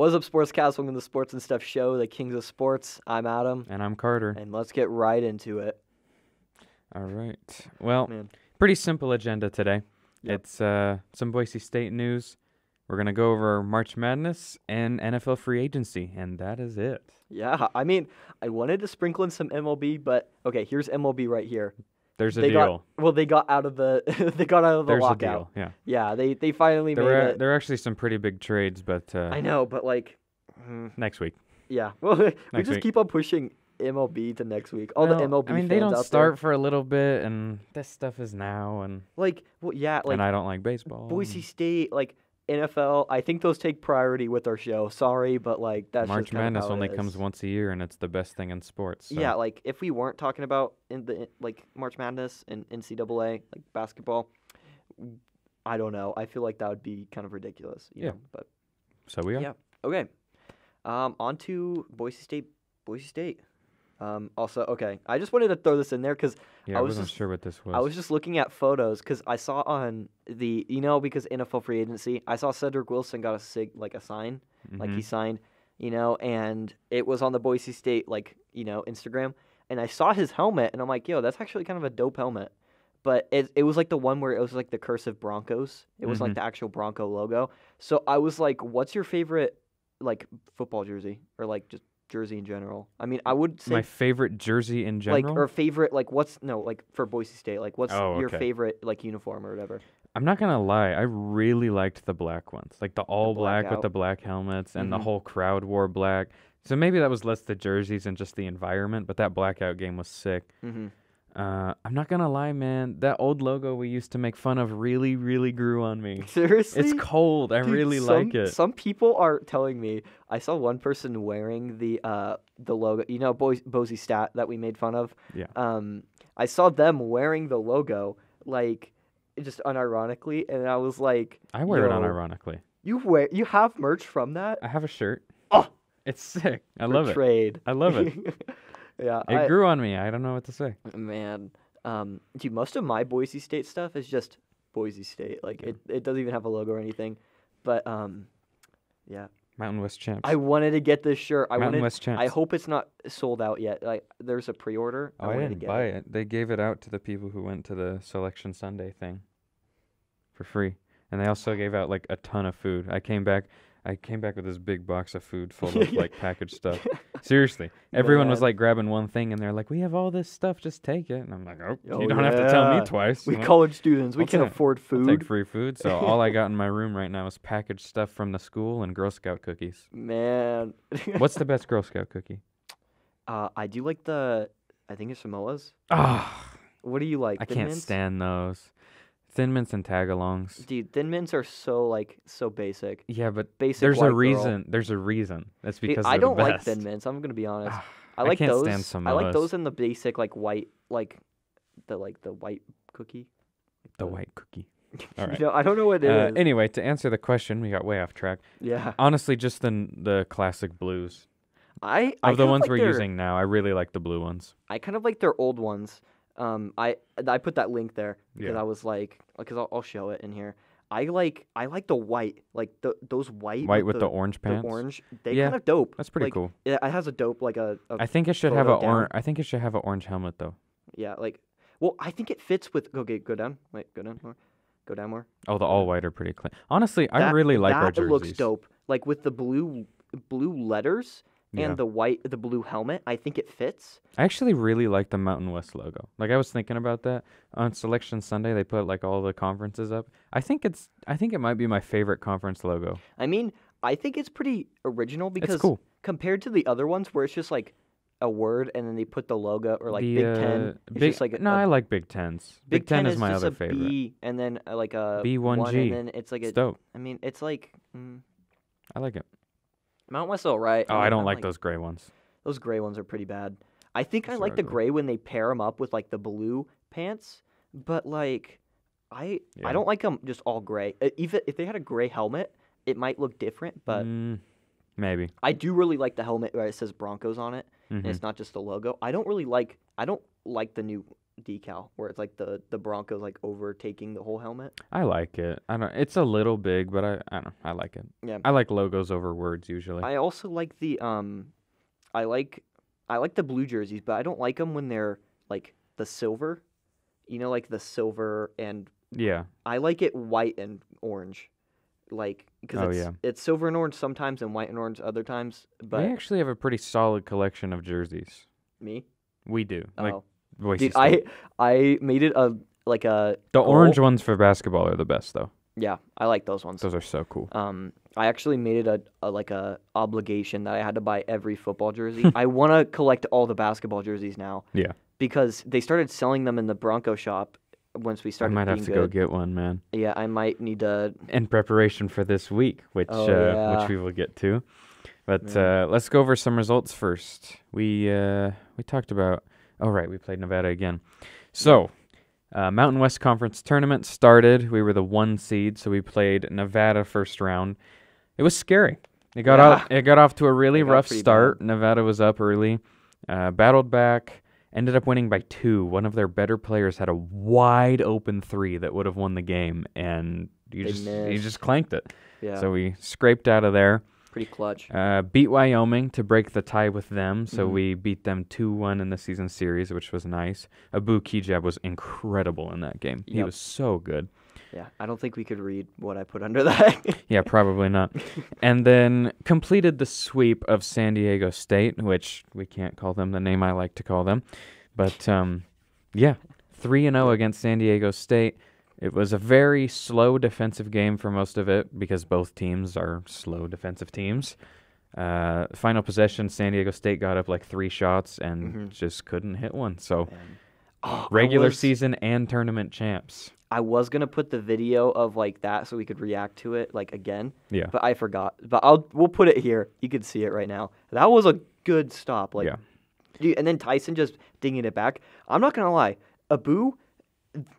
What's up, Sportscast? Welcome to the Sports and Stuff Show, the Kings of Sports. I'm Adam. And I'm Carter. And let's get right into it. All right. Well, pretty simple agenda today. Yep. It's some Boise State news. We're going to go over March Madness and NFL free agency, and that is it. Yeah, I mean, I wanted to sprinkle in some MLB, but okay, here's MLB right here. There's a deal. They got out of the There's lockout. A deal, Yeah, they finally made it. There are actually some pretty big trades, but I know, but like next week. Yeah, well, we next just week. keep on pushing MLB to next week. All the MLB I mean, fans they don't out start there. for a little bit, and this stuff is now, and and I don't like baseball. Boise State, NFL, I think those take priority with our show. Sorry, but that's March just kind of Madness how it only is. comes once a year, and it's the best thing in sports. So. Yeah, if we weren't talking about March Madness and NCAA basketball, I don't know. I feel like that would be kind of ridiculous. You know, but so we are. Yeah. Okay. On to Boise State. Also, okay, I just wanted to throw this in there because I wasn't sure what this was. I was just looking at photos because I saw on the, because NFL free agency, I saw Cedric Wilson got a sign, he signed, and it was on the Boise State, Instagram, and I saw his helmet, and I'm like, yo, that's actually kind of a dope helmet. But it was the one where it was the cursive Broncos. It was the actual Bronco logo. So I was like, what's your favorite, football jersey or just jersey in general? I mean, I would say my favorite jersey in general, or favorite for Boise State, what's your favorite uniform or whatever. I'm not gonna lie, I really liked the black ones, the all black with the black helmets, and the whole crowd wore black. So maybe that was less the jerseys and just the environment, but that blackout game was sick. I'm not gonna lie, man, that old logo we used to make fun of really, really grew on me. Seriously? It's cold. I really like it. Some people are telling me, I saw one person wearing the logo, Boise Stat that we made fun of. Yeah. I saw them wearing the logo, just unironically, and I was like, I wear it unironically. You have merch from that? I have a shirt. Oh! It's sick. I love it. Trade. I love it. Yeah, it grew on me. I don't know what to say. Man, dude, most of my Boise State stuff is just Boise State. It doesn't even have a logo or anything. But yeah. Mountain West Champs. I wanted to get this shirt. West Champs. I hope it's not sold out yet. There's a pre-order. I didn't buy it. They gave it out to the people who went to the Selection Sunday thing for free, and they also gave out a ton of food. I came back with this big box of food full of packaged stuff. Seriously. Everyone was grabbing one thing and they're like, we have all this stuff, just take it. And I'm like, you don't have to tell me twice. We college students, we can afford food. I'll take free food. So all I got in my room right now is packaged stuff from the school and Girl Scout cookies. Man. What's the best Girl Scout cookie? I do I think it's Samoa's. Ah. What do you like? I can't stand those. Thin Mints and Tagalongs. Dude, Thin Mints are so basic. Yeah, but basic there's a Girl. reason. There's a reason. That's because I don't the best. like Thin Mints. I'm gonna be honest. I like can't those. Stand Samoas. I like those in the basic white the white cookie. The white cookie. All right. I don't know what it is. Anyway, to answer the question, we got way off track. Yeah. Honestly, just the classic blues. I the ones we're using now, I really like the blue ones. I kind of like their old ones. I put that link there because I was because I'll show it in here. I like the white, those white with the orange pants. The orange, they kind of dope. That's pretty cool. It has a dope I think it should have I think it should have an orange helmet though. Yeah, well, I think it fits with. Okay, go down. Wait, go down more. Go down more. Oh, the all white are pretty clean. Honestly, I really like our jerseys. That looks dope. With the blue letters. And the blue helmet, I think it fits. I actually really like the Mountain West logo. I was thinking about that on Selection Sunday. They put all the conferences up. I think it might be my favorite conference logo. I mean, I think it's pretty original because it's cool. Compared to the other ones where it's just a word and then they put the logo or Big Ten. It's just I like Big Tens. Big Ten is just my other a favorite. B and then a B1G. and then it's it's dope. I mean, it's I like it. Mount West, all right. Oh, I don't like those gray ones. Those gray ones are pretty bad. I think I like the gray when they pair them up with the blue pants, but I don't like them just all gray. Even if they had a gray helmet, it might look different, but maybe. I do really like the helmet where it says Broncos on it, and it's not just the logo. I don't like the new decal where it's like the Broncos like overtaking the whole helmet. I like it. I don't. It's a little big, but I don't. I like it. Yeah. I like logos over words usually. I also like the I like the blue jerseys, but I don't like them when they're like the silver. Like the silver and Yeah. I like it white and orange. Like because it's silver and orange sometimes and white and orange other times, but we actually have a pretty solid collection of jerseys. Me? We do. Like Oh. Boise Dude, State. I made it a The goal. orange ones for basketball are the best though. Yeah, I like those ones. Those are so cool. I actually made it a obligation that I had to buy every football jersey. I want to collect all the basketball jerseys now. Yeah. Because they started selling them in the Bronco shop once we started. I might have to go get one, man. Yeah, I might need to. In preparation for this week, which we will get to. But let's go over some results first. We talked about. Oh right, we played Nevada again. So. Mountain West Conference tournament started. We were the 1 seed, so we played Nevada first round. It was scary. It got off to a really rough start. Bad. Nevada was up early, battled back, ended up winning by 2. One of their better players had a wide open 3 that would have won the game, and he just clanked it. Yeah. So we scraped out of there. Pretty clutch. Beat Wyoming to break the tie with them, so we beat them 2-1 in the season series, which was nice. Abu Kijab was incredible in that game. Yep. He was so good. Yeah, I don't think we could read what I put under that. Yeah, probably not. And then completed the sweep of San Diego State, which we can't call them the name I like to call them. But, 3-0 against San Diego State. It was a very slow defensive game for most of it because both teams are slow defensive teams. Final possession, San Diego State got up like 3 shots and just couldn't hit one. So regular season and tournament champs. I was going to put the video of like that so we could react to it like again. Yeah. But I forgot. But we'll put it here. You can see it right now. That was a good stop. Like, dude, and then Tyson just dinging it back. I'm not going to lie. Abu...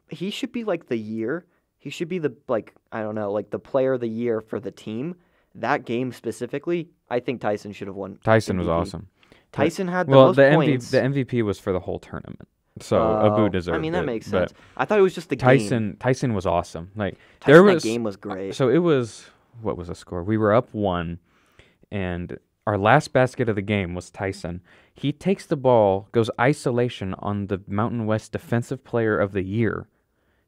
he should be like the year. He should be the the player of the year for the team. That game specifically, I think Tyson should have won. Tyson MVP. Was awesome. Tyson had the most points. The MVP was for the whole tournament. So Abu deserved it. I mean, that makes sense. I thought it was just the game. Tyson was awesome. Like that game was great. So it was, what was the score? We were up 1, and our last basket of the game was Tyson. He takes the ball, goes isolation on the Mountain West Defensive Player of the Year,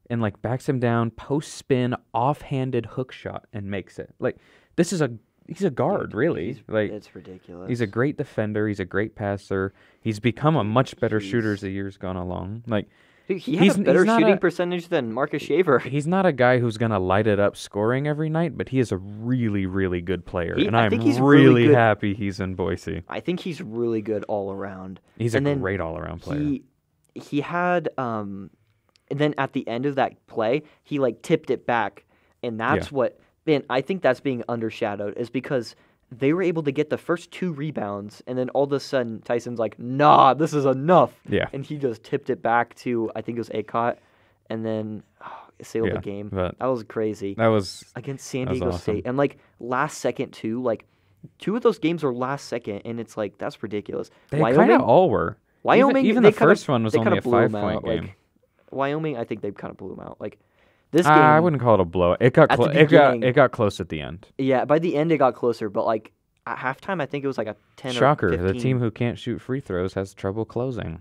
and like backs him down, post spin, offhanded hook shot, and makes it. Like he's a guard, really. It's ridiculous. He's a great defender. He's a great passer. He's become a much better shooter as the years gone along. Like. Dude, he has a better shooting percentage than Marcus Shaver. He's not a guy who's going to light it up scoring every night, but he is a really, really good player. And I'm really happy he's in Boise. I think he's really good all around. He's a great all-around player. He had, and then at the end of that play, he like tipped it back. And that's what, man, I think that's being undershadowed is because they were able to get the first 2 rebounds, and then all of a sudden Tyson's like, nah, this is enough. Yeah. And he just tipped it back to, I think it was Acott, and then sealed the game. That was crazy. That was against San Diego State. And like last second too, like 2 of those games were last second, and it's like, that's ridiculous. They kind of all were. Wyoming, even the first one was only a 5-point game. Like, Wyoming, I think they kind of blew them out. Like, this game, I wouldn't call it a blowout. It got it got close at the end. Yeah, by the end it got closer, but like at halftime, I think it was like a 10 Shocker, or 15. the team who can't shoot free throws has trouble closing.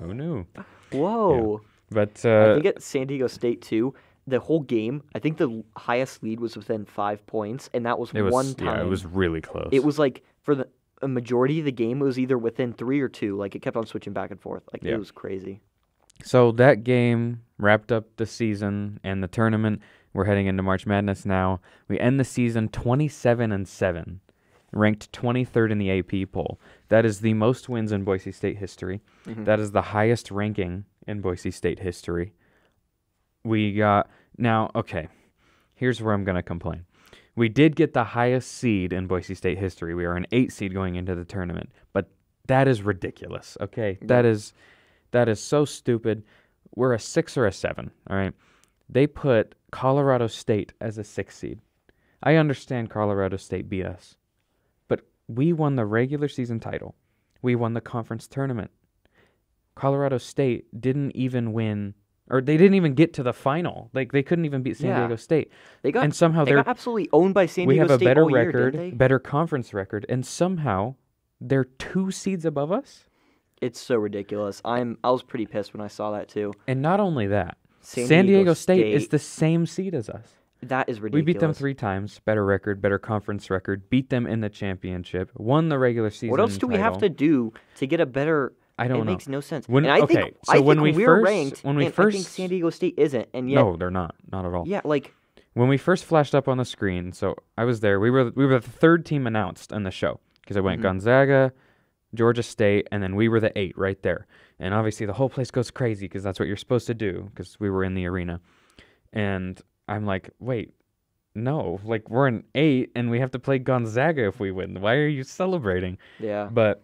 Who knew? Whoa. Yeah. But I think at San Diego State too, the whole game, I think the highest lead was within 5 points, and that was one time. Yeah, it was really close. It was like for a majority of the game, it was either within 3 or 2. Like it kept on switching back and forth. Like it was crazy. So that game wrapped up the season and the tournament. We're heading into March Madness now. We end the season 27-7, ranked 23rd in the AP poll. That is the most wins in Boise State history. Mm-hmm. That is the highest ranking in Boise State history. Here's where I'm going to complain. We did get the highest seed in Boise State history. We are an 8 seed going into the tournament, but that is ridiculous, okay? Yeah. That is so stupid. We're a 6 or a 7, all right? They put Colorado State as a 6 seed. I understand Colorado State beat us, but we won the regular season title. We won the conference tournament. Colorado State didn't even win, or they didn't even get to the final. Like, they couldn't even beat San Diego State. And somehow they got absolutely owned by San Diego State. We have a better all year, record, didn't they? better conference record, and somehow they're 2 seeds above us. It's so ridiculous. I was pretty pissed when I saw that too. And not only that, San Diego State is the same seed as us. That is ridiculous. We beat them 3 times, better record, better conference record, beat them in the championship, won the regular season. What else do we have to do to get a better? I don't know. It makes no sense. When, and I think when we're ranked, I think San Diego State isn't, and yet no, they're not at all. Yeah, like when we first flashed up on the screen. So I was there. We were the 3rd team announced on the show because I went Gonzaga, Georgia State, and then we were the 8 right there. And obviously the whole place goes crazy because that's what you're supposed to do because we were in the arena. And I'm like, wait, no, like we're an 8 and we have to play Gonzaga if we win. Why are you celebrating? Yeah. But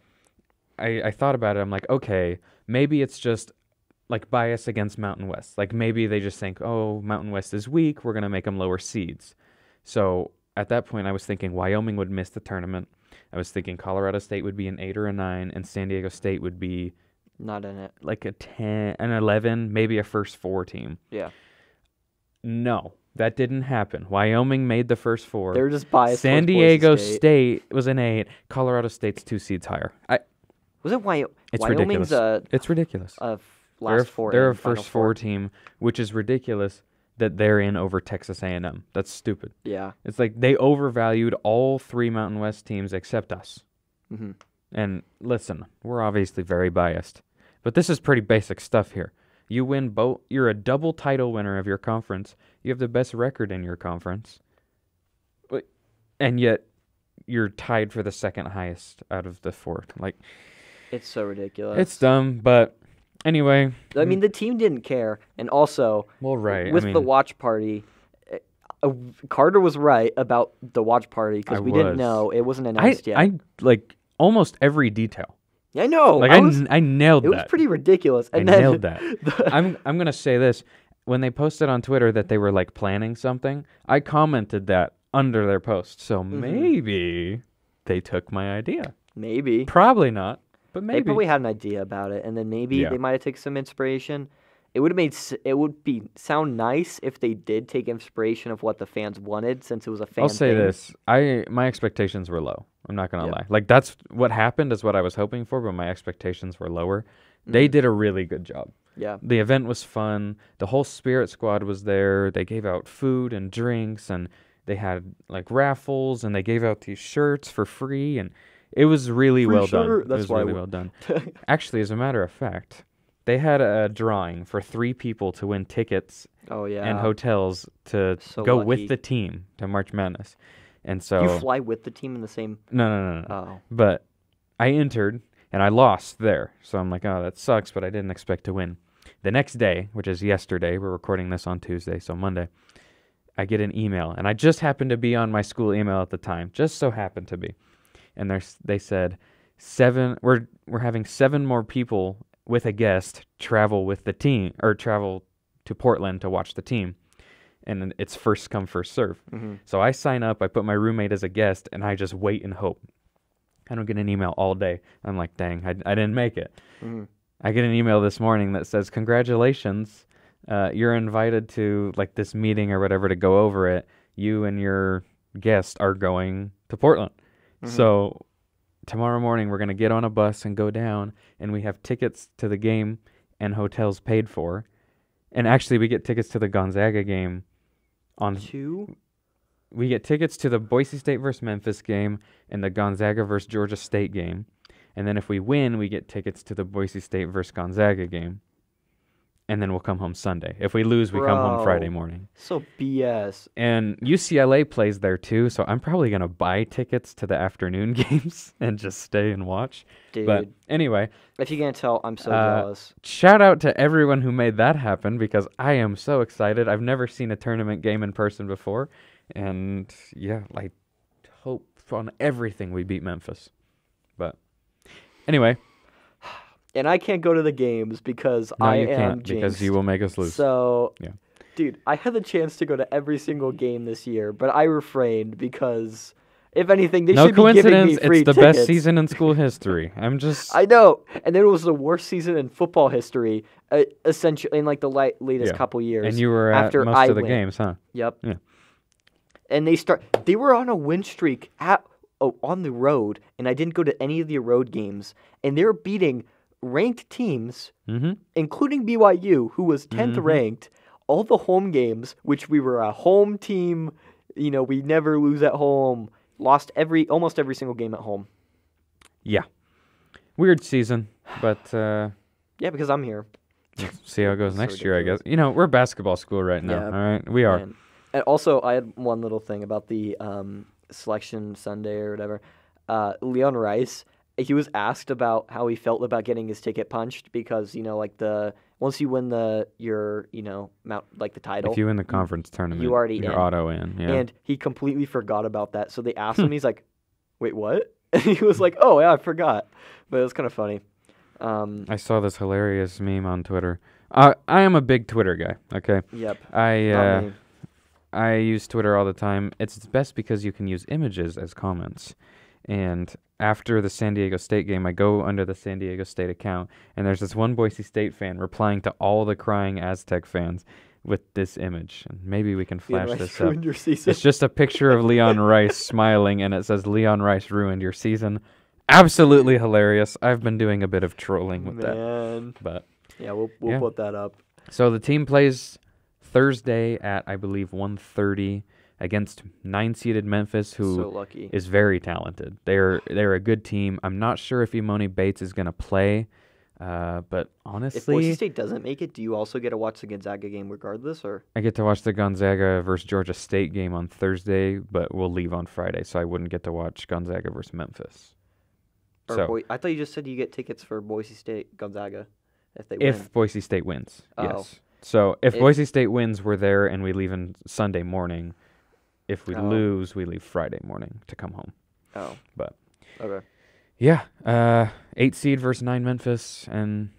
I thought about it. I'm like, okay, maybe it's just like bias against Mountain West. Like maybe they just think, oh, Mountain West is weak. We're going to make them lower seeds. So at that point, I was thinking Wyoming would miss the tournament. I was thinking Colorado State would be an 8 or a 9, and San Diego State would be not in it. Like a 10, an 11, maybe a first 4 team. Yeah. No, that didn't happen. Wyoming made the first 4. They were just biased. San Diego State was an 8. Colorado State's 2 seeds higher. Was it Wyoming? It's Wyoming's ridiculous. It's ridiculous. They're a first 4 team, which is ridiculous that they're in over Texas A&M. That's stupid. Yeah. It's like they overvalued all 3 Mountain West teams except us. Mm-hmm. And listen, we're obviously very biased, but this is pretty basic stuff here. You win both. You're a double title winner of your conference. You have the best record in your conference, and yet you're tied for the 2nd highest out of the 4. Like, it's so ridiculous. It's dumb, but anyway. I mean, the team didn't care, and also, with the watch party, Carter was right about the watch party because we didn't know. It wasn't announced yet. I like almost every detail. I know. Like I nailed that. It was pretty ridiculous. And I nailed that. I'm gonna say this. When they posted on Twitter that they were like planning something, I commented that under their post. So maybe they took my idea. Maybe. Probably not, but maybe. They probably had an idea about it, and then maybe they might have taken some inspiration. It would sound nice if they did take inspiration of what the fans wanted, since it was a fan I'll say thing. this. My expectations were low. I'm not going to lie. Like, that's what happened is what I was hoping for, but my expectations were lower. They did a really good job. Yeah. The event was fun. The whole Spirit Squad was there. They gave out food and drinks, and they had, like, raffles, and they gave out these shirts for free, and it was really well done. That's it was really well done. Actually, as a matter of fact, they had a drawing for 3 people to win tickets and hotels to go with the team to March Madness. And so you fly with the team in the same. No. Oh. But I entered and I lost there. So I'm like, oh, that sucks, but I didn't expect to win. The next day, which is yesterday, we're recording this on Tuesday, so Monday, I get an email, and I just happened to be on my school email at the time, just so happened to be. And they said 7. We're having 7 more people with a guest travel with the team, or travel to Portland to watch the team. And it's first come, first serve. Mm-hmm. So I sign up, I put my roommate as a guest, and I just wait and hope. I don't get an email all day. I'm like, dang, I didn't make it. Mm-hmm. I get an email this morning that says, congratulations, you're invited to like this meeting or whatever to go over it. You and your guest are going to Portland. Mm-hmm. So tomorrow morning, we're going to get on a bus and go down, and we have tickets to the game and hotels paid for. And actually, we get tickets to the Gonzaga game on 2? We get tickets to the Boise State versus Memphis game and the Gonzaga versus Georgia State game. And then if we win, we get tickets to the Boise State versus Gonzaga game. And then we'll come home Sunday. If we lose, we come home Friday morning. So BS. And UCLA plays there too, so I'm probably going to buy tickets to the afternoon games and just stay and watch. Dude. But anyway. If you can't tell, I'm so jealous. Shout out to everyone who made that happen because I am so excited. I've never seen a tournament game in person before. And yeah, I hope on everything we beat Memphis. But anyway. And I can't go to the games because I am jinxed. Because you will make us lose. So, yeah. Dude, I had the chance to go to every single game this year, but I refrained because If anything, they No should be giving me coincidence, free it's the tickets. best season in school history. I'm just... I know. And then it was the worst season in football history, essentially, in like the latest couple years. And you were at after most of the games, huh? Yep. Yeah. And they were on a win streak on the road, and I didn't go to any of the road games. And they were beating ranked teams, including BYU, who was 10th ranked, all the home games, which we were a home team. You know, we never lose at home. Lost almost every single game at home. Yeah. Weird season, but... yeah, because I'm here. Let's see how it goes next year, I guess. You know, we're a basketball school right now, all right? We are. Man. And also, I had one little thing about the selection Sunday or whatever. Leon Rice, he was asked about how he felt about getting his ticket punched because, you know, like once you win the title. If you win the conference tournament, you're auto in. Yeah. And he completely forgot about that. So they asked him, he's like, wait, what? And he was like, oh, yeah, I forgot. But it was kind of funny. I saw this hilarious meme on Twitter. I am a big Twitter guy, okay? Yep. I use Twitter all the time. It's best because you can use images as comments. And after the San Diego State game, I go under the San Diego State account, and there's this one Boise State fan replying to all the crying Aztec fans with this image. And maybe we can flash this up. Your season. It's just a picture of Leon Rice smiling, and it says, Leon Rice ruined your season. Absolutely hilarious. I've been doing a bit of trolling with that. But yeah, we'll put that up. So the team plays Thursday at, I believe, 1:30 against 9-seeded Memphis, who is very talented. They're a good team. I'm not sure if Imoni Bates is going to play, but honestly... If Boise State doesn't make it, do you also get to watch the Gonzaga game regardless? Or I get to watch the Gonzaga versus Georgia State game on Thursday, but we'll leave on Friday, so I wouldn't get to watch Gonzaga versus Memphis. I thought you just said you get tickets for Boise State, Gonzaga, if they win. If Boise State wins, yes. So if Boise State wins, we're there, and we leave on Sunday morning. If we lose, we leave Friday morning to come home. Oh. But okay. Yeah, 8 seed versus 9 Memphis, and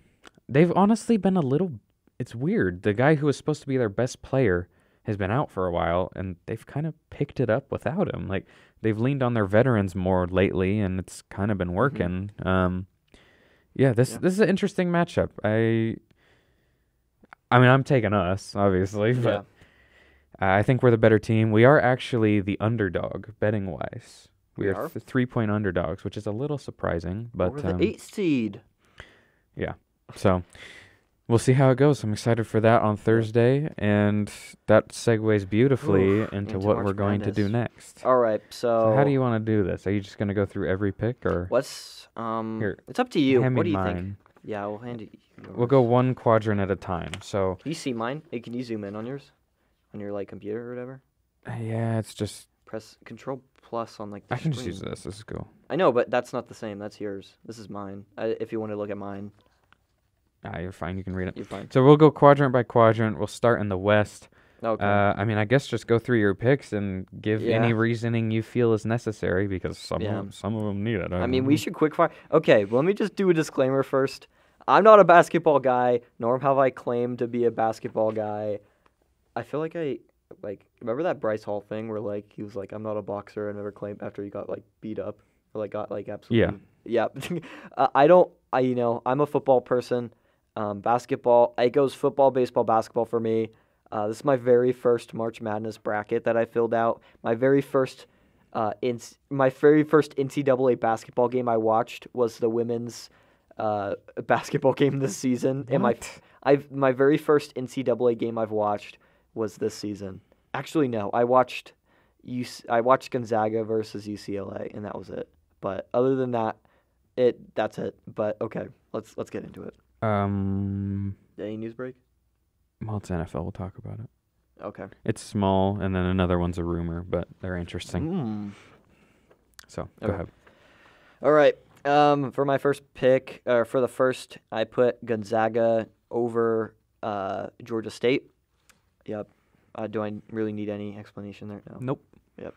they've honestly been a little... It's weird. The guy who was supposed to be their best player has been out for a while, and they've kind of picked it up without him. Like, they've leaned on their veterans more lately, and it's kind of been working. This is an interesting matchup. I mean, I'm taking us, obviously, but I think we're the better team. We are actually the underdog, betting-wise. We are 3-point underdogs, which is a little surprising. But we're the 8th seed. Yeah, so we'll see how it goes. I'm excited for that on Thursday, and that segues beautifully into what we're going to do next. All right, so how do you want to do this? Are you just going to go through every pick, or here? It's up to you. What do you think? Yeah, we'll hand it. We'll go one quadrant at a time. So can you see mine? Hey, can you zoom in on yours, on your computer or whatever? Yeah, it's just press Control Plus on the I can screen. just use this. This is cool. I know, but that's not the same. That's yours. This is mine. If you want to look at mine. You're fine. You can read it. You're fine. So we'll go quadrant by quadrant. We'll start in the West. Okay. I mean, I guess just go through your picks and give any reasoning you feel is necessary because some of them need it. I mean, we should quickfire. Okay, well, let me just do a disclaimer first. I'm not a basketball guy, nor have I claimed to be a basketball guy. I feel like remember that Bryce Hall thing where he was like, I'm not a boxer, and never claimed after he got beat up or got absolutely. Yeah. I'm a football person. Basketball, it goes football, baseball, basketball for me. This is my very first March Madness bracket that I filled out. My very first NCAA basketball game I watched was the women's basketball game this season. What? And my very first NCAA game I've watched was this season. Actually, no, I watched Gonzaga versus UCLA, and that was it. But other than that, that's it. But okay, let's get into it. Any news break? Well, it's NFL. We'll talk about it. Okay. It's small, and then another one's a rumor, but they're interesting. So, go ahead. All right. For my first pick, for the first, I put Gonzaga over Georgia State. Yep. Do I really need any explanation there? No. Nope. Yep.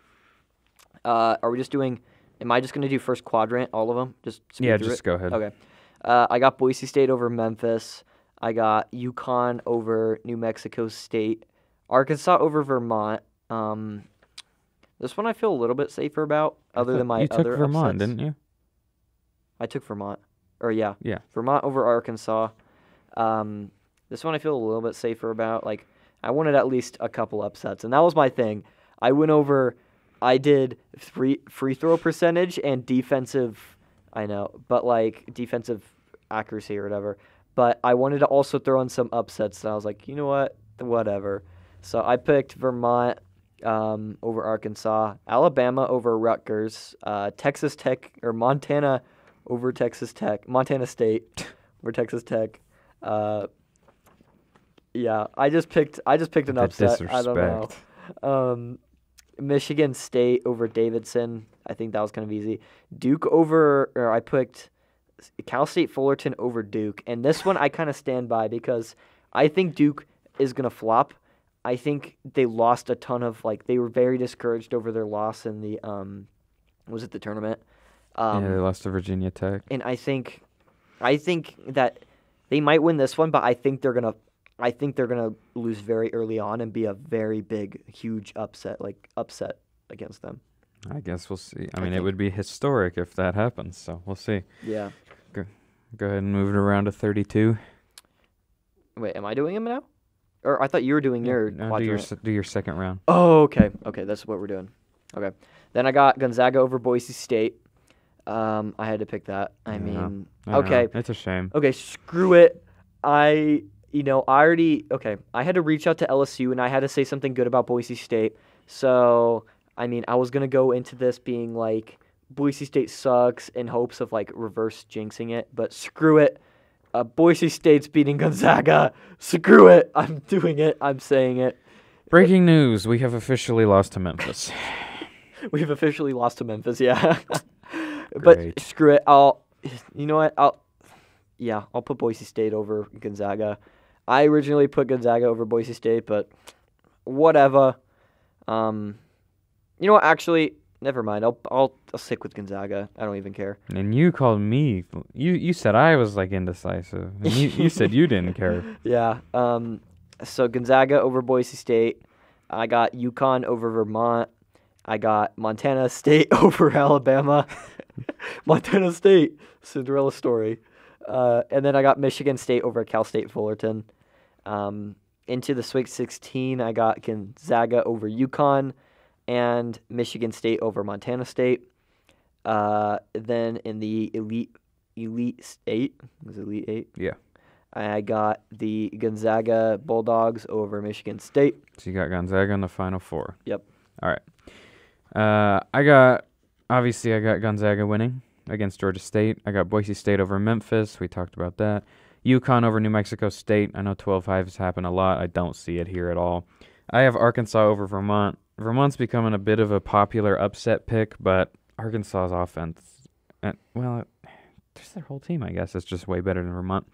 Are we just doing... Am I just going to do first quadrant, all of them? Just go ahead. Okay. I got Boise State over Memphis. I got UConn over New Mexico State. Arkansas over Vermont. The This one I feel a little bit safer about, other than my you took other Vermont, upsets. didn't you? I took Vermont. Yeah. Yeah. Vermont over Arkansas. This one I feel a little bit safer about. Like, I wanted at least a couple upsets, and that was my thing. I did free throw percentage and defensive, defensive accuracy or whatever. But I wanted to also throw in some upsets, and I was like, you know what? Whatever. So I picked Vermont over Arkansas, Alabama over Rutgers, Texas Tech or Montana over Texas Tech, Montana State over Texas Tech. Yeah, I just picked an upset. I don't know. Michigan State over Davidson. I think that was kind of easy. I picked Cal State Fullerton over Duke, and this one I kind of stand by because I think Duke is gonna flop. I think they lost a ton of they were very discouraged over their loss in the the tournament. Yeah, they lost to Virginia Tech. And I think that they might win this one, but I think they're gonna lose very early on and be a very big, huge upset against them. I guess we'll see. I mean, it would be historic if that happens, so we'll see. Yeah. Go ahead and move it around to 32. Wait, am I doing them now? Or I thought you were doing your do your second round. Oh, okay. Okay, that's what we're doing. Okay. Then I got Gonzaga over Boise State. I had to pick that. I mean, okay. It's a shame. Okay, screw it. I had to reach out to LSU, and I had to say something good about Boise State. So, I mean, I was going to go into this being like, Boise State sucks in hopes of, reverse jinxing it. But screw it. Boise State's beating Gonzaga. Screw it. I'm doing it. I'm saying it. Breaking news. We have officially lost to Memphis. We've officially lost to Memphis, yeah. But screw it. I'll put Boise State over Gonzaga. I originally put Gonzaga over Boise State, but whatever. You know what? Actually, never mind. I'll stick with Gonzaga. I don't even care. And you called me. You said I was indecisive. And you said you didn't care. Yeah. So Gonzaga over Boise State. I got UConn over Vermont. I got Montana State over Alabama. Montana State, Cinderella story. And then I got Michigan State over Cal State Fullerton. Into the Sweet 16, I got Gonzaga over UConn and Michigan State over Montana State. Then in the Elite 8, was it Elite 8? Yeah. I got the Gonzaga Bulldogs over Michigan State. So you got Gonzaga in the Final Four. Yep. All right. I got Gonzaga winning against Georgia State. I got Boise State over Memphis. We talked about that. UConn over New Mexico State. I know 12-5s happen a lot. I don't see it here at all. I have Arkansas over Vermont. Vermont's becoming a bit of a popular upset pick, but Arkansas's offense, there's their whole team, I guess. It's just way better than Vermont.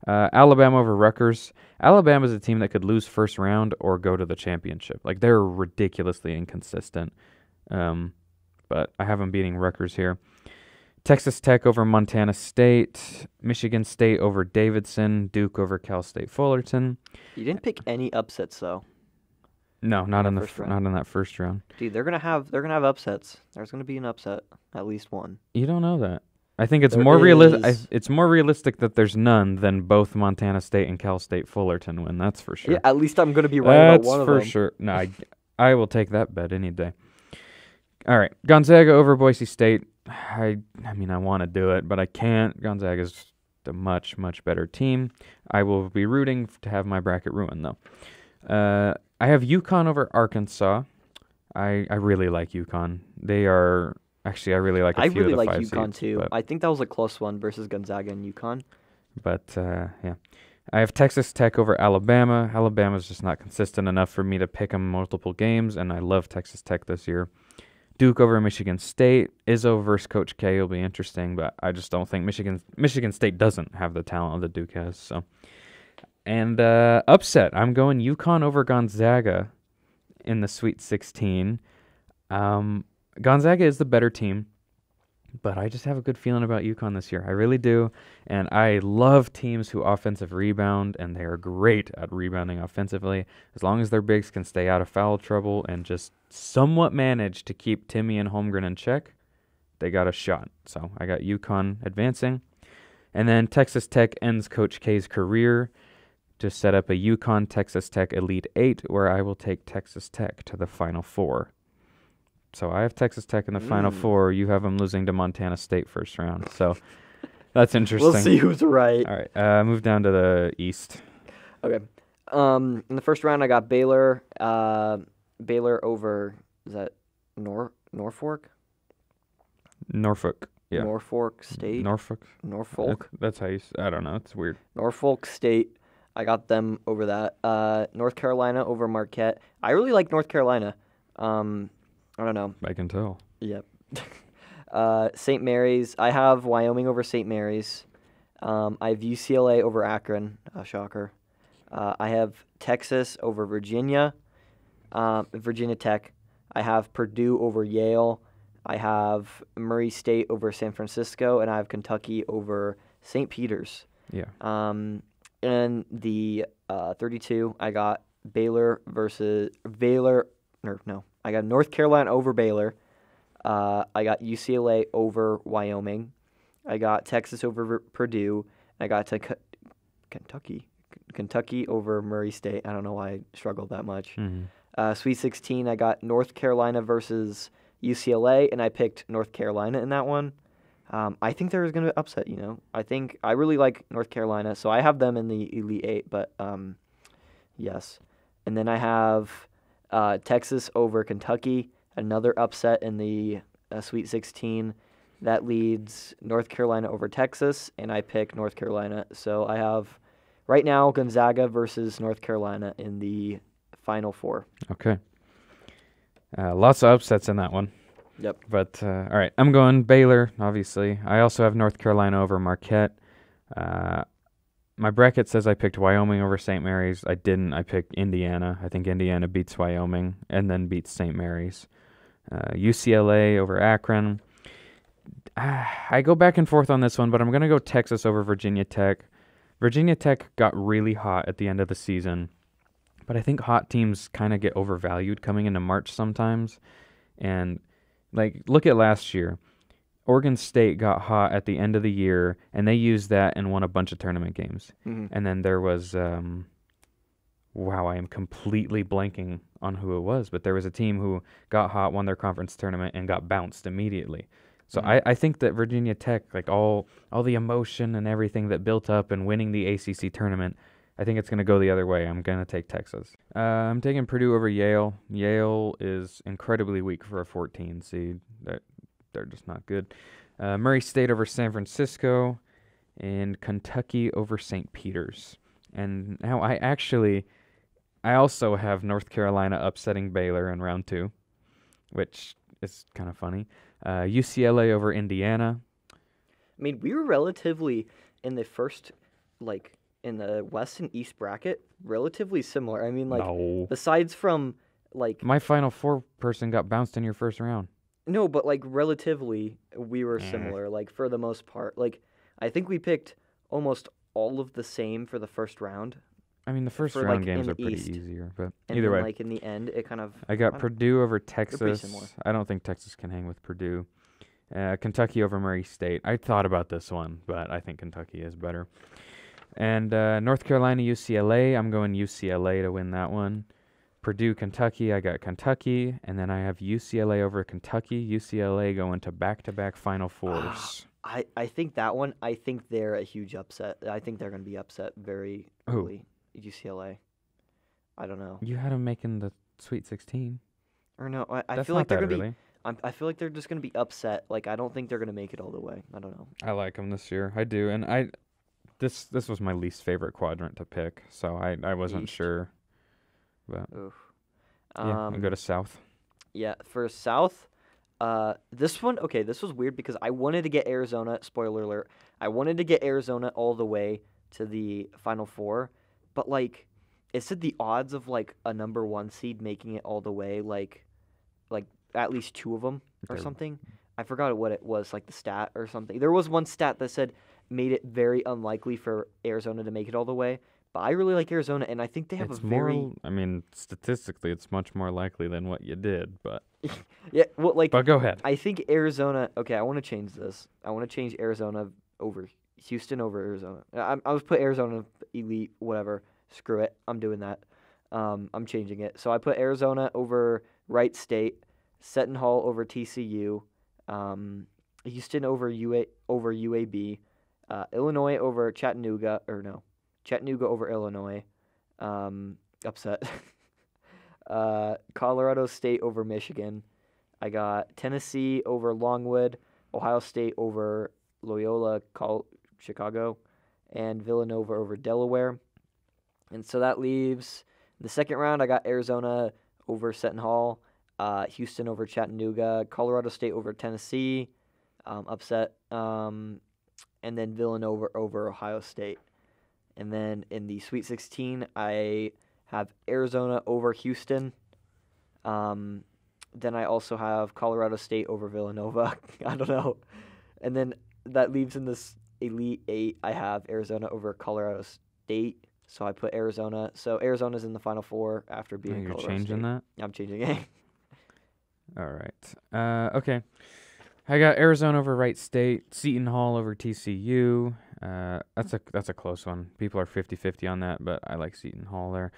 Alabama over Rutgers. Alabama's a team that could lose first round or go to the championship. They're ridiculously inconsistent. But I have them beating Rutgers here. Texas Tech over Montana State. Michigan State over Davidson. Duke over Cal State Fullerton. You didn't pick any upsets though. No, not in that first round. Dude, they're gonna have upsets. There's gonna be an upset, at least one. You don't know that. I think it's more realistic. It's more realistic that there's none than both Montana State and Cal State Fullerton win. That's for sure. Yeah, at least I'm gonna be right about one of them. That's for sure. No, I will take that bet any day. All right, Gonzaga over Boise State. I mean, I want to do it, but I can't. Gonzaga's a much, much better team. I will be rooting to have my bracket ruined, though. I have UConn over Arkansas. I really like UConn. They are... Actually, I really like a few of the 5 seeds. I really like UConn, too. I think that was a close one versus Gonzaga and UConn. But, yeah. I have Texas Tech over Alabama. Alabama's just not consistent enough for me to pick them multiple games, and I love Texas Tech this year. Duke over Michigan State. Izzo versus Coach K will be interesting, but I just don't think Michigan State doesn't have the talent that Duke has. So, and upset. I'm going UConn over Gonzaga in the Sweet 16. Gonzaga is the better team. But I just have a good feeling about UConn this year. I really do. And I love teams who offensive rebound, and they are great at rebounding offensively. As long as their bigs can stay out of foul trouble and just somewhat manage to keep Timmy and Holmgren in check, they got a shot. So I got UConn advancing. And then Texas Tech ends Coach K's career to set up a UConn Texas Tech Elite 8, where I will take Texas Tech to the Final Four. So I have Texas Tech in the Final Four. You have them losing to Montana State first round. So that's interesting. We'll see who's right. All right, move down to the East. Okay. In the first round, I got Baylor. Baylor over, is that Norfolk? Norfolk. Yeah. Norfolk State. Norfolk. That's how you. I don't know. It's weird. Norfolk State. I got them over that. North Carolina over Marquette. I really like North Carolina. I don't know. I can tell. Yep. St. Mary's. I have Wyoming over St. Mary's. I have UCLA over Akron. Shocker. I have Texas over Virginia. Virginia Tech. I have Purdue over Yale. I have Murray State over San Francisco, and I have Kentucky over St. Peter's. Yeah. And the 32, I got I got North Carolina over Baylor. I got UCLA over Wyoming. I got Texas over Purdue. I got Kentucky over Murray State. I don't know why I struggled that much. Mm-hmm. Sweet 16, I got North Carolina versus UCLA, and I picked North Carolina in that one. I think there is going to be upset, I really like North Carolina, so I have them in the Elite Eight, but yes. And then I have Texas over Kentucky, another upset in the Sweet 16. That leads North Carolina over Texas, and I pick North Carolina. So I have, right now, Gonzaga versus North Carolina in the Final Four. Okay. Lots of upsets in that one. Yep. But, all right, I'm going Baylor, obviously. I also have North Carolina over Marquette. My bracket says I picked Wyoming over St. Mary's. I didn't. I picked Indiana. I think Indiana beats Wyoming and then beats St. Mary's. UCLA over Akron. I go back and forth on this one, but I'm going to go Texas over Virginia Tech. Virginia Tech got really hot at the end of the season, but I think hot teams kind of get overvalued coming into March sometimes. And, look at last year. Oregon State got hot at the end of the year, and they used that and won a bunch of tournament games. Mm-hmm. And then there was, I am completely blanking on who it was, but there was a team who got hot, won their conference tournament, and got bounced immediately. So I think that Virginia Tech, all the emotion and everything that built up and winning the ACC tournament, I think it's going to go the other way. I'm going to take Texas. I'm taking Purdue over Yale. Yale is incredibly weak for a 14 seed. They're just not good. Murray State over San Francisco, and Kentucky over St. Peter's. And now I also have North Carolina upsetting Baylor in round 2, which is kind of funny. UCLA over Indiana. I mean, we were relatively in the first, in the West and East bracket, relatively similar. I mean, No. besides from, My Final Four person got bounced in your first round. No, but, relatively, we were similar, for the most part. I think we picked almost all of the same for the first round. I mean, the first round games are pretty easier, but and either then, way. in the end, it kind of... I got Purdue over pretty Texas. similar. I don't think Texas can hang with Purdue. Kentucky over Murray State. I thought about this one, but I think Kentucky is better. And North Carolina, UCLA. I'm going UCLA to win that one. Purdue, Kentucky. I got Kentucky. And then I have UCLA over Kentucky. UCLA going to back-to-back Final Fours. I think that one, I think they're a huge upset. I think they're going to be upset very early. UCLA. I don't know. You had them making the Sweet 16. Or no, I That's feel like not they're that going to be... I feel like they're just going to be upset. I don't think they're going to make it all the way. I don't know. I like them this year. I do. And this was my least favorite quadrant to pick, so I wasn't East. Sure. But Oof. yeah, I'll go to South. Yeah, for South, this one, okay, this was weird because I wanted to get Arizona, spoiler alert, I wanted to get Arizona all the way to the Final Four, but, it said the odds of, a number 1 seed making it all the way, at least 2 of them or something, I forgot what it was, like the stat or something. There was one stat that said made it very unlikely for Arizona to make it all the way. But I really like Arizona, and I think they have It's a very more. I mean, statistically, it's much more likely than what you did. But yeah. Well, like but go ahead. I think Arizona. Okay, I want to change this. I want to change Arizona over Houston over Arizona. I was put Arizona elite, whatever. Screw it. I'm doing that. I'm changing it. So I put Arizona over Wright State, Seton Hall over TCU, Houston over UAB, Illinois over Chattanooga, or no, Chattanooga over Illinois, upset. Colorado State over Michigan. I got Tennessee over Longwood, Ohio State over Loyola Chicago, and Villanova over Delaware. And so that leaves the second round. I got Arizona over Seton Hall, Houston over Chattanooga, Colorado State over Tennessee, upset, and then Villanova over Ohio State. And then in the Sweet 16, I have Arizona over Houston. Then I also have Colorado State over Villanova. I don't know. And then that leaves in this Elite 8, I have Arizona over Colorado State. So I put Arizona. So Arizona's in the Final Four after beating You're Colorado changing State. that? I'm changing it. All right. Okay. I got Arizona over Wright State, Seton Hall over TCU. That's a close one. People are 50-50 on that, but I like Seton Hall there.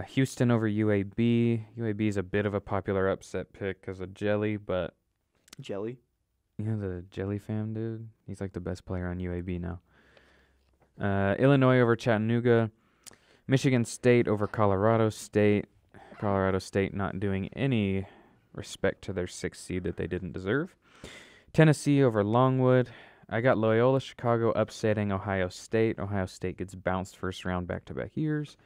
Houston over UAB. UAB is a bit of a popular upset pick because of Jelly, but Jelly? you know the Jelly fam dude? He's like the best player on UAB now. Illinois over Chattanooga. Michigan State over Colorado State. Colorado State not doing any respect to their 6th seed that they didn't deserve. Tennessee over Longwood. I got Loyola Chicago upsetting Ohio State. Ohio State gets bounced first round back-to-back years.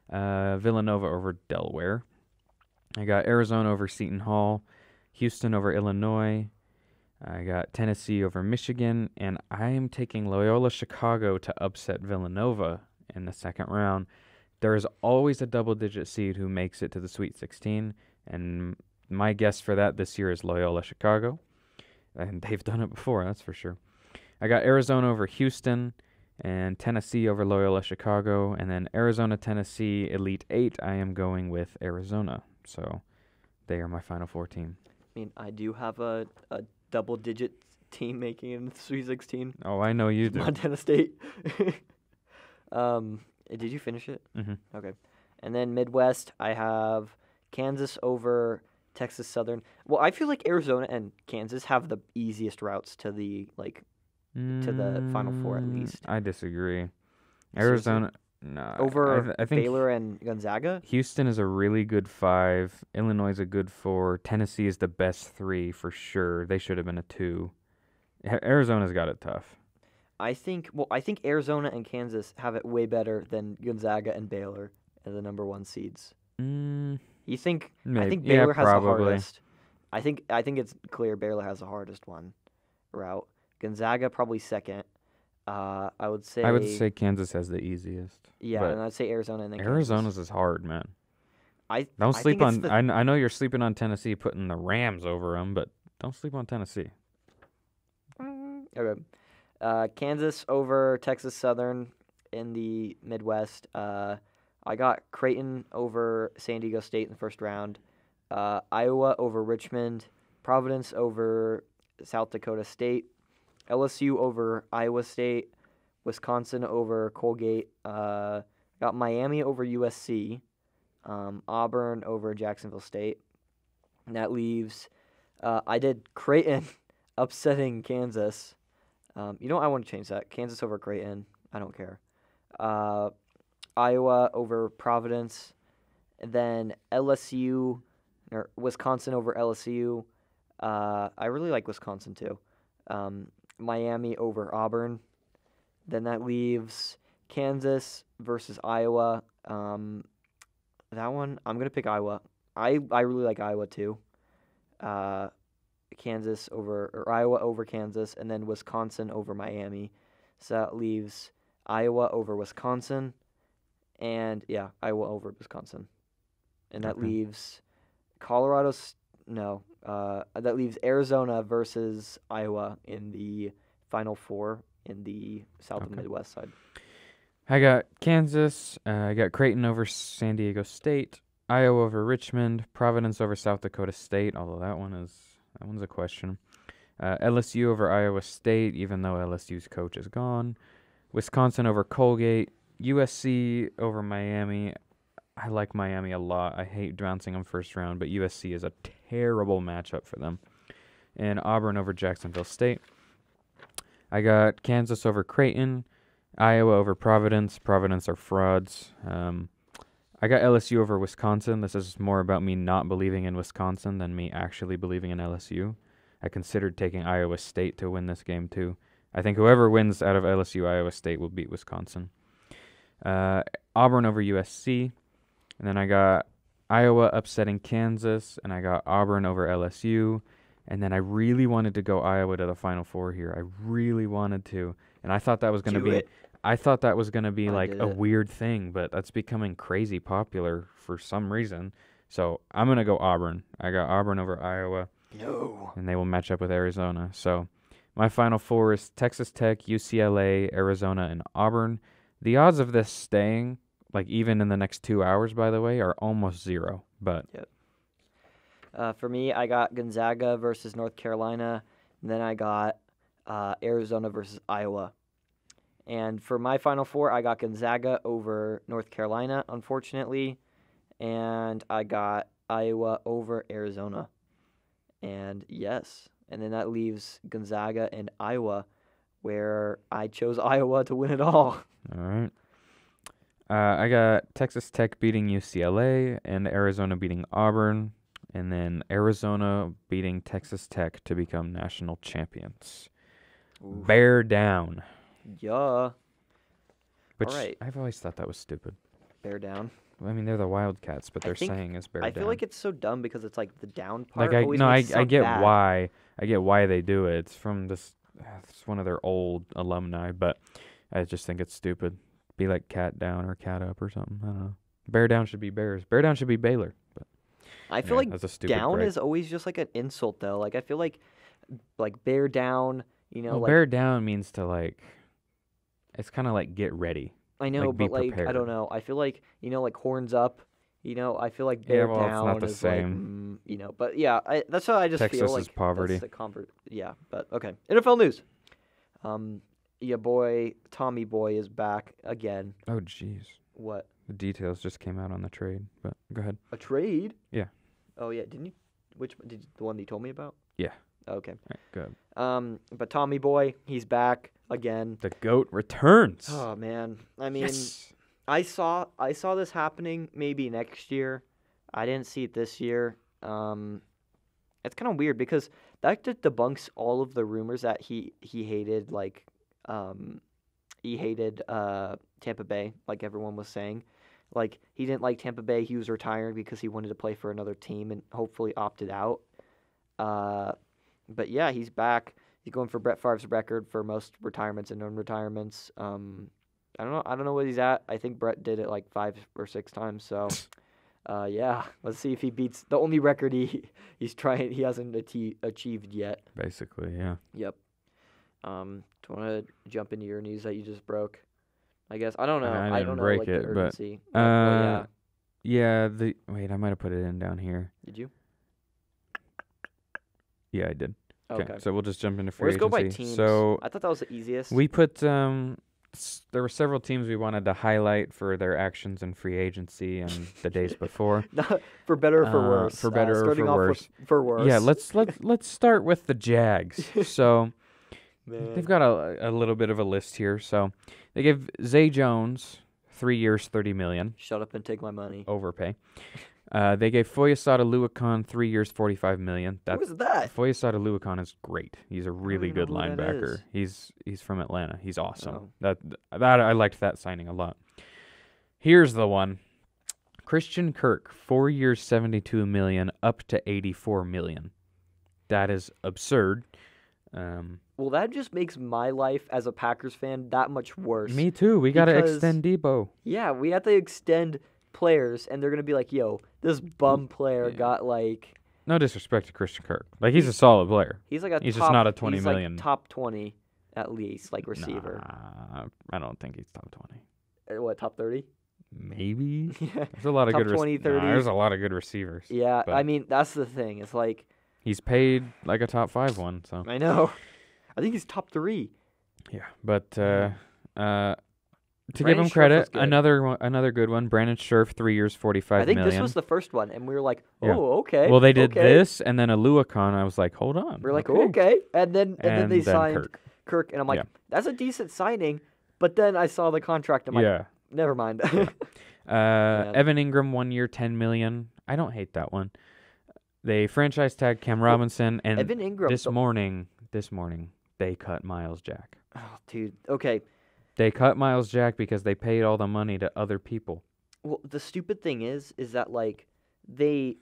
Villanova over Delaware. I got Arizona over Seton Hall. Houston over Illinois. I got Tennessee over Michigan. And I am taking Loyola Chicago to upset Villanova in the second round. There is always a double-digit seed who makes it to the Sweet 16. And my guess for that this year is Loyola Chicago. And they've done it before, that's for sure. I got Arizona over Houston and Tennessee over Loyola Chicago. And then Arizona, Tennessee, Elite 8, I am going with Arizona. So they are my Final Four team. I mean, I do have a double-digit team making it in the Sweet 16. Oh, I know you do. Montana State. Did you finish it? Mm-hmm. Okay. And then Midwest, I have Kansas over Texas Southern. Well, I feel like Arizona and Kansas have the easiest routes to the to the Final Four at least. I disagree. Seriously? Arizona, no. Over I think Baylor and Gonzaga? Houston is a really good 5. Illinois is a good 4. Tennessee is the best 3 for sure. They should have been a 2. Arizona's got it tough. I think Arizona and Kansas have it way better than Gonzaga and Baylor as the number 1 seeds. You think? Maybe. I think Baylor has probably. the hardest. I think it's clear Baylor has the hardest one route. Gonzaga probably second. I would say Kansas has the easiest. Yeah, and I'd say Arizona and then Arizona's Kansas. is hard, man. I sleep on. I know you're sleeping on Tennessee, putting the Rams over them, but don't sleep on Tennessee. Okay. Kansas over Texas Southern in the Midwest. I got Creighton over San Diego State in the first round. Iowa over Richmond. Providence over South Dakota State. LSU over Iowa State. Wisconsin over Colgate. Got Miami over USC. Auburn over Jacksonville State. And that leaves, I did Creighton upsetting Kansas. You know what? I want to change that. Kansas over Creighton. I don't care. Iowa over Providence. And then LSU, or Wisconsin over LSU. I really like Wisconsin too. Miami over Auburn. Then that leaves Kansas versus Iowa. That one, I'm going to pick Iowa. I really like Iowa too. Iowa over Kansas, and then Wisconsin over Miami. So that leaves Iowa over Wisconsin, and Iowa over Wisconsin. And that leaves Colorado no. That leaves Arizona versus Iowa in the Final Four in the South and Midwest side. I got Kansas. I got Creighton over San Diego State. Iowa over Richmond. Providence over South Dakota State, although that one's a question. LSU over Iowa State, even though LSU's coach is gone. Wisconsin over Colgate. USC over Miami. I like Miami a lot. I hate bouncing them first round, but USC is a terrible matchup for them. And Auburn over Jacksonville State. I got Kansas over Creighton. Iowa over Providence. Providence are frauds. I got LSU over Wisconsin. This is more about me not believing in Wisconsin than me actually believing in LSU. I considered taking Iowa State to win this game, too. I think whoever wins out of LSU, Iowa State will beat Wisconsin. Auburn over USC. And then I got Iowa upsetting Kansas. And I got Auburn over LSU. And then I really wanted to go Iowa to the Final Four here. I really wanted to. And I thought that was going to be... I thought that was going to be like a weird thing, but that's becoming crazy popular for some reason. So I'm going to go Auburn. I got Auburn over Iowa. No. And they will match up with Arizona. So my Final Four is Texas Tech, UCLA, Arizona, and Auburn. The odds of this staying, like even in the next 2 hours, by the way, are almost zero. But for me, I got Gonzaga versus North Carolina. And then I got Arizona versus Iowa. And for my Final Four, I got Gonzaga over North Carolina, unfortunately. And I got Iowa over Arizona. And yes. And then that leaves Gonzaga and Iowa, where I chose Iowa to win it all. All right. I got Texas Tech beating UCLA and Arizona beating Auburn. And then Arizona beating Texas Tech to become national champions. Oof. Bear down. Yeah. Which all right. I've always thought that was stupid. Bear down. I mean, they're the Wildcats, but they're saying is bear down. I feel like it's so dumb because it's like the down part. Like I get bad. why. I get why they do it. It's from this. It's one of their old alumni, but I just think it's stupid. Be like cat down or cat up or something. I don't know. Bear down should be Bears. Bear down should be Baylor. But I feel like down break. Is always just like an insult though. Like I feel like bear down. You know, well, bear down means to like. It's kind of like get ready. I know, like, but like prepared. I don't know. I feel like like horns up. I feel like bear down it's not the is same. like but yeah, that's how I just Texas feel like. Texas is poverty. Yeah, but okay. NFL news. Your boy Tommy Boy is back again. Oh jeez. What? The details just came out on the trade, but go ahead. A trade? Yeah. Oh yeah, didn't you? The one that you told me about? Yeah. Okay. Right, good. But Tommy Boy, he's back again. The GOAT returns. Oh man, I mean, yes. I saw this happening maybe next year. I didn't see it this year. It's kind of weird because that just debunks all of the rumors that he hated Tampa Bay, like everyone was saying. Like he didn't like Tampa Bay. He was retiring because he wanted to play for another team and hopefully opted out. But yeah, he's back. He's going for Brett Favre's record for most retirements and non-retirements. I don't know what he's at. I think Brett did it like 5 or 6 times. So, yeah, let's see if he beats the only record he hasn't achieved yet. Basically, yeah. Yep. Do you want to jump into your news that you just broke? I guess I don't know. I don't know like it, the urgency. But yeah. Wait, I might have put it in down here. Did you? Yeah, I did. Okay. So we'll just jump into free agency. agency. Let's go by teams. So I thought that was the easiest. We put there were several teams we wanted to highlight for their actions in free agency and the days before. For better or for worse. For better or for worse. For worse. Yeah, let's start with the Jags. So they've got a little bit of a list here. So they gave Zay Jones 3 years, $30 million. Shut up and take my money. Overpay. They gave Foyesade Oluokun 3 years, $45 million. Who is that? Foyesade Oluokun is great. He's a really good linebacker. He's from Atlanta. He's awesome. Oh. That I liked that signing a lot. Here's the one. Christian Kirk, 4 years, $72 million, up to $84 million. That is absurd. Well, that just makes my life as a Packers fan that much worse. Me too. We got to extend Debo. Yeah, we have to extend players, and they're going to be like, yo, this bum player got like no disrespect to Christian Kirk. Like, he's a solid player. He's like He's just not a 20 million. Like top 20 at least, like receiver. Nah, I don't think he's top 20. What, top 30? Maybe. Yeah. There's a lot of Top good 20, 30. there's a lot of good receivers. Yeah, but I mean, that's the thing. It's like, he's paid like a top 5 one, so. I know. I think he's top 3. Yeah, but to Brandon give him Sherf credit, was good. another good one. Brandon Sherf, 3 years, 45 I think million. this was the first one, and we were like, oh, Yeah. okay. Well, they did okay. this, and then Aluakon. I was like, hold on. We're like, okay. And then they signed Kirk. and I'm like, Yeah. that's a decent signing. But then I saw the contract, I'm like, Yeah. never mind. Evan Ingram, 1 year, 10 million. I don't hate that one. They franchise tagged Cam Robinson, and Evan Ingram. this morning, they cut Miles Jack. Oh, dude. Okay. They cut Miles Jack because they paid all the money to other people. Well, the stupid thing is that like they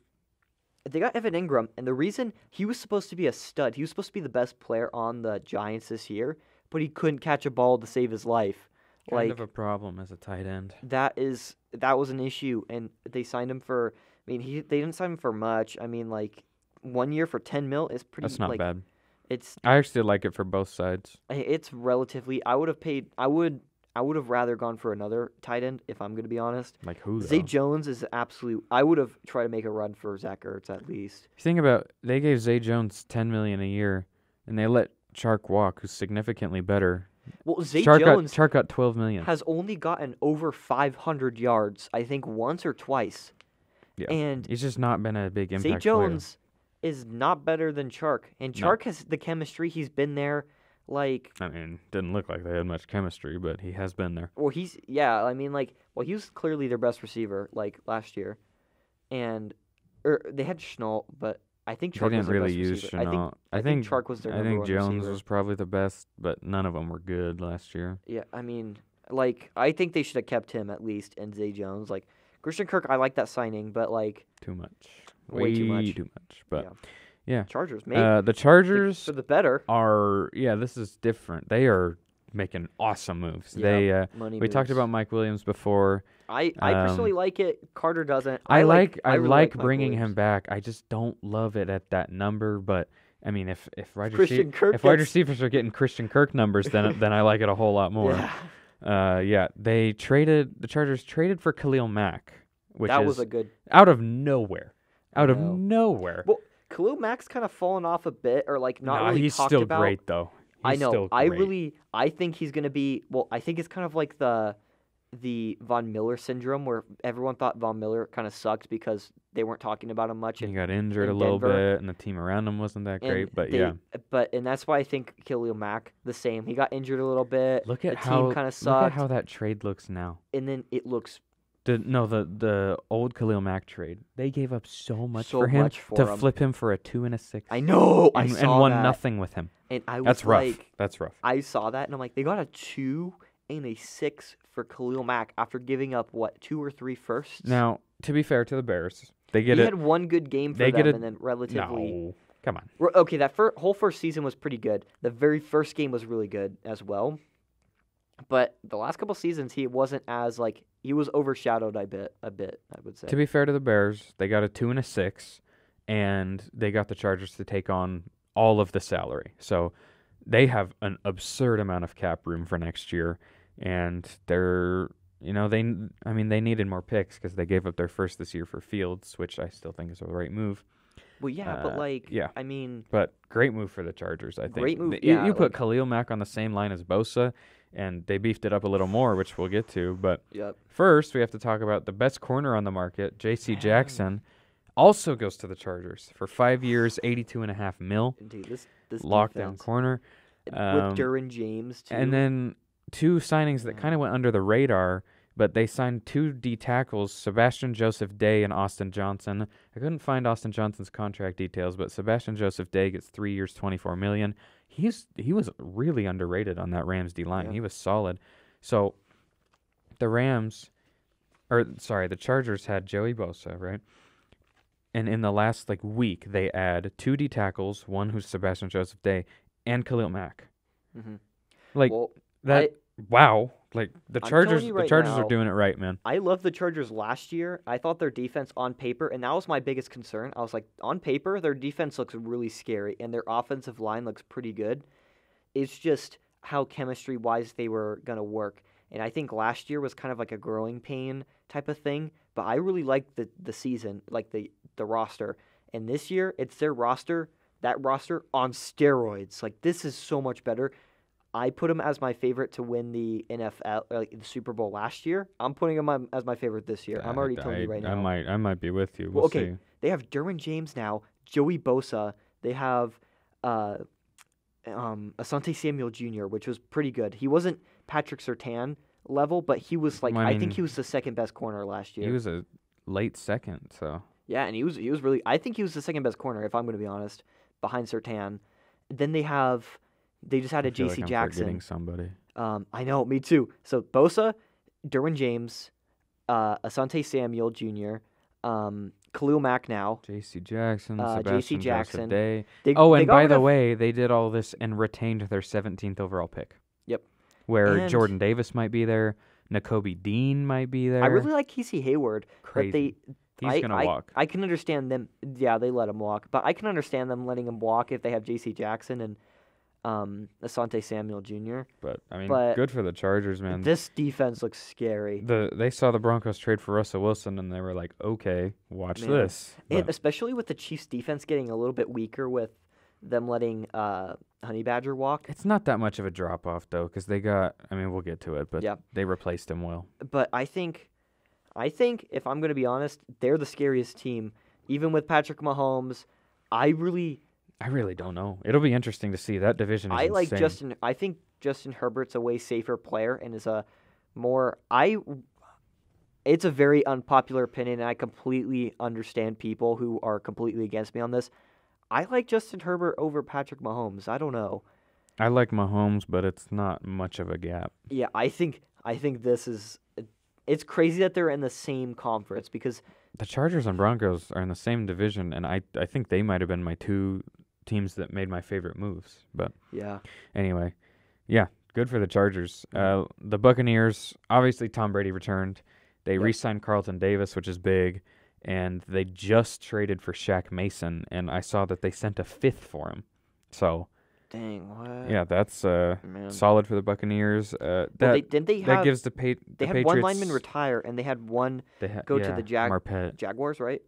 got Evan Ingram, and the reason he was supposed to be a stud, he was supposed to be the best player on the Giants this year, but he couldn't catch a ball to save his life. Kind of a problem as a tight end. That was an issue, and they signed him for. I mean, they didn't sign him for much. I mean, like 1 year for 10 mil is pretty. That's not like, bad. I actually like it for both sides. It's relatively. I would have paid. I would have rather gone for another tight end if I'm going to be honest. Like who? Zay Jones is absolute. I would have tried to make a run for Zach Ertz at least. Think about they gave Zay Jones $10 million a year, and they let Chark walk, who's significantly better. Well, Zay Jones Chark got $12 million. has only gotten over 500 yards, I think, once or twice. Yeah, and he's just not been a big impact Zay Jones is not better than Chark, and Chark has the chemistry. He's been there, like. I mean, didn't look like they had much chemistry, but he has been there. Well, he was clearly their best receiver, like last year, and they had Shenault, but I think Chark they was didn't their really best use receiver. Shenault. I think Chark was their number one Jones receiver. was probably the best, but none of them were good last year. Yeah, I mean, like I think they should have kept him at least, and Zay Jones. Like Christian Kirk, I like that signing, but like too much, way too much. But yeah. Chargers, maybe the Chargers for the better are this is different. They are making awesome moves. Yeah, We talked about Mike Williams before. I personally like it. Carter doesn't. I really like Mike bringing Williams. him back. I just don't love it at that number. But I mean, if wide receivers are getting Christian Kirk numbers, then I like it a whole lot more. Yeah. The Chargers traded for Khalil Mack, which that is was a good out of nowhere. Out of know. nowhere. Well, Khalil Mack's kind of fallen off a bit, or like not really he's talked still about. great though. I He's know. still great. I think he's gonna be. Well, I think it's kind of like the Von Miller syndrome, where everyone thought Von Miller kind of sucked because they weren't talking about him much. He got injured in a little Denver. bit, and the team around him wasn't that great. And that's why I think Khalil Mack the same. He got injured a little bit. Look at the team kind of sucked. Look at how that trade looks now. And then it looks. The old Khalil Mack trade. They gave up so much for him to flip him for a 2 and a 6. I know. And, I saw and won that. nothing with him. And I was That's rough. like, That's rough. I saw that and I'm like, they got a 2 and a 6 for Khalil Mack after giving up 2 or 3 firsts. Now, to be fair to the Bears, they he had one good game for them, and then relatively. No, come on. Okay, that whole first season was pretty good. The very first game was really good as well. But the last couple seasons, he wasn't as he was overshadowed a bit. I would say. To be fair to the Bears, they got a 2 and a 6, and they got the Chargers to take on all of the salary. So they have an absurd amount of cap room for next year, and they needed more picks because they gave up their first this year for Fields, which I still think is the right move. Well, yeah, I mean, but great move for the Chargers. I think great move. You put Khalil Mack on the same line as Bosa, and they beefed it up a little more, which we'll get to. But first, we have to talk about the best corner on the market, J.C. Jackson, also goes to the Chargers for 5 years, $82.5 million. Dude, this lockdown defense. corner. With Derwin James, too. And then 2 signings that kind of went under the radar, but they signed 2 D tackles, Sebastian Joseph Day and Austin Johnson. I couldn't find Austin Johnson's contract details, but Sebastian Joseph Day gets 3 years, $24 million. He was really underrated on that Rams D line. Yeah. He was solid. So the Chargers had Joey Bosa, right? And in the last week, they add 2 D tackles, one who's Sebastian Joseph Day, and Khalil Mack. Mm-hmm. Wow, Like the I'm telling Chargers, you the right Chargers are now, doing it right, man. I love the Chargers last year. I thought their defense on paper, and that was my biggest concern. I was like, on paper, their defense looks really scary, and their offensive line looks pretty good. It's just how chemistry-wise they were going to work. And I think last year was kind of like a growing pain type of thing. But I really liked the season, like the roster. And this year, it's their roster, that roster on steroids. Like, this is so much better. I put them as my favorite to win the NFL, like the Super Bowl last year. I'm putting them as my favorite this year. I'm already telling you right now. I might be with you. Well, We'll see. They have Derwin James now, Joey Bosa. They have Asante Samuel Jr., which was pretty good. He wasn't Patrick Surtain level, but he was like I think he was the second best corner last year. He was a late second, so. Yeah, and he was really. I think he was the second best corner, if I'm going to be honest, behind Surtain. Then they just had a J.C. Like Jackson. I'm forgetting somebody. I know, me too. So Bosa, Derwin James, Asante Samuel Jr., Khalil Mack now. J.C. Jackson, J.C. Sebastian Jackson. Joseph Day. They And got by rid the of- way, they did all this and retained their 17th overall pick. Yep. Where And- Jordan Davis might be there, N'Kobe Dean might be there. I really like Casey Hayward. Crazy. But He's gonna walk. I can understand them. Yeah, they let him walk, but I can understand them letting him walk if they have J.C. Jackson and Asante Samuel Jr. But I mean, but good for the Chargers, man. This defense looks scary. They saw the Broncos trade for Russell Wilson, and they were like, okay, watch Man. this. And But especially with the Chiefs' defense getting a little bit weaker with them letting Honey Badger walk. it's not that much of a drop off though, because they got. I mean, we'll get to it, but Yeah. they replaced him well. But I think if I'm going to be honest, they're the scariest team. Even with Patrick Mahomes, I really don't know. It'll be interesting to see. That division is like insane. Justin. I think Justin Herbert's a way safer player and is a more. It's a very unpopular opinion, and I completely understand people who are completely against me on this. I like Justin Herbert over Patrick Mahomes. I don't know. I like Mahomes, but it's not much of a gap. Yeah, I think this is. It's crazy that they're in the same conference because The Chargers and Broncos are in the same division, and I think they might have been my two teams that made my favorite moves. But yeah, anyway, yeah, good for the Chargers. The Buccaneers, obviously Tom Brady returned. They Yep. re-signed Carlton Davis, which is big, and they just traded for Shaq Mason, and I saw that they sent a fifth for him. So, dang, what? yeah, that's Man. solid for the Buccaneers. Well, they that have gives the they the had Patriots, one lineman retire and they had one go to the Marpet. Jaguars, right?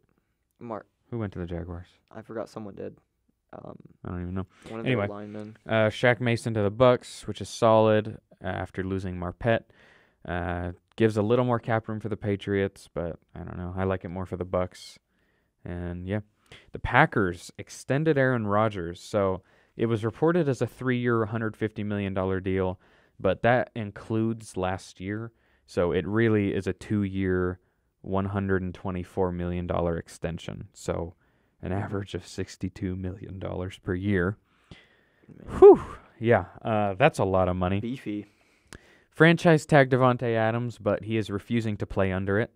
Who went to the Jaguars? I forgot someone did. I don't even know. One of Anyway. their linemen. Shaq Mason to the Bucks, which is solid after losing Marpet. Gives a little more cap room for the Patriots, but I don't know. I like it more for the Bucks. And yeah, the Packers extended Aaron Rodgers. So it was reported as a 3-year, $150 million deal, but that includes last year. So it really is a 2-year, $124 million extension. So an average of $62 million per year. Man. Whew. Yeah, that's a lot of money. Beefy. Franchise tag Devontae Adams, but he is refusing to play under it.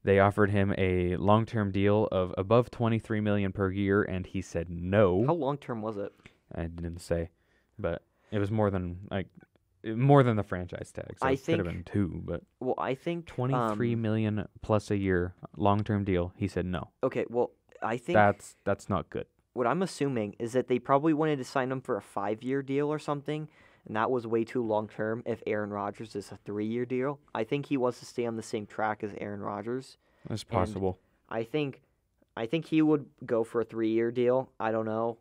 They offered him a long-term deal of above $23 million per year, and he said no. How long term was it? I didn't say, but it was more than the franchise tag. So I it could have think- been 2, but Well, I think $23 million plus a year long-term deal. He said no. Okay, well, I think That's not good. what I'm assuming is that they probably wanted to sign him for a 5-year deal or something, and that was way too long term if Aaron Rodgers is a 3-year deal. I think he wants to stay on the same track as Aaron Rodgers. It's possible. I think he would go for a 3-year deal. I don't know.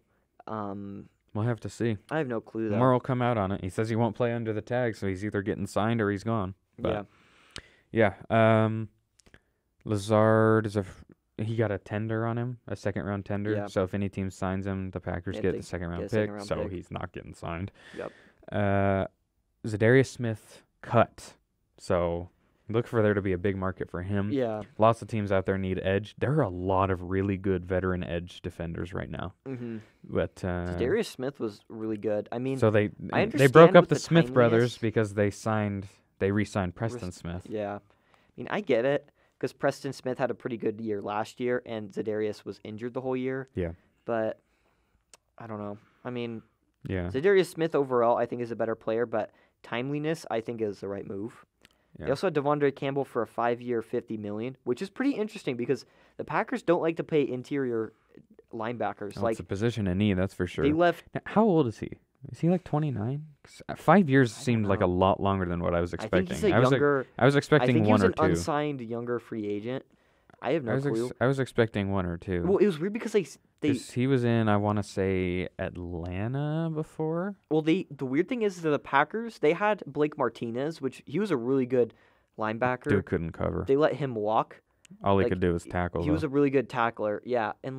We'll have to see. I have no clue though. More will come out on it. He says he won't play under the tag, so he's either getting signed or he's gone. But yeah. Lazard he got a tender on him, a second-round tender. Yeah. So if any team signs him, the Packers Yeah, get they the second-round get a pick, second-round so pick. he's not getting signed. Yep. Zadarius Smith cut. So look for there to be a big market for him. Yeah. Lots of teams out there need edge. There are a lot of really good veteran edge defenders right now. Mm-hmm. But Darius Smith was really good. I mean, so they I broke understand up with the the Smith brothers timeliness. because they re-signed Preston Smith. yeah. I mean, I get it because Preston Smith had a pretty good year last year, and Zadarius was injured the whole year. Yeah. But I don't know. I mean, Yeah. Zadarius Smith overall, I think, is a better player, but timeliness, I think is the right move. Yeah. They also had Devondre Campbell for a 5-year, $50 million, which is pretty interesting because the Packers don't like to pay interior linebackers. It's a position in need, that's for sure. They left. Now, how old is he? Is he like 29? 'Cause 5 years seemed like a lot longer than what I was expecting. I think he's a younger. I was expecting one or two. I think he was an unsigned younger free agent. I have no clue. I was expecting one or two. Well, it was weird because he was in, I want to say, Atlanta before. Well, the weird thing is that the Packers, they had Blake Martinez, which he was a really good linebacker. Dude couldn't cover. They let him walk. All he could do was tackle. He was a really good tackler, yeah. And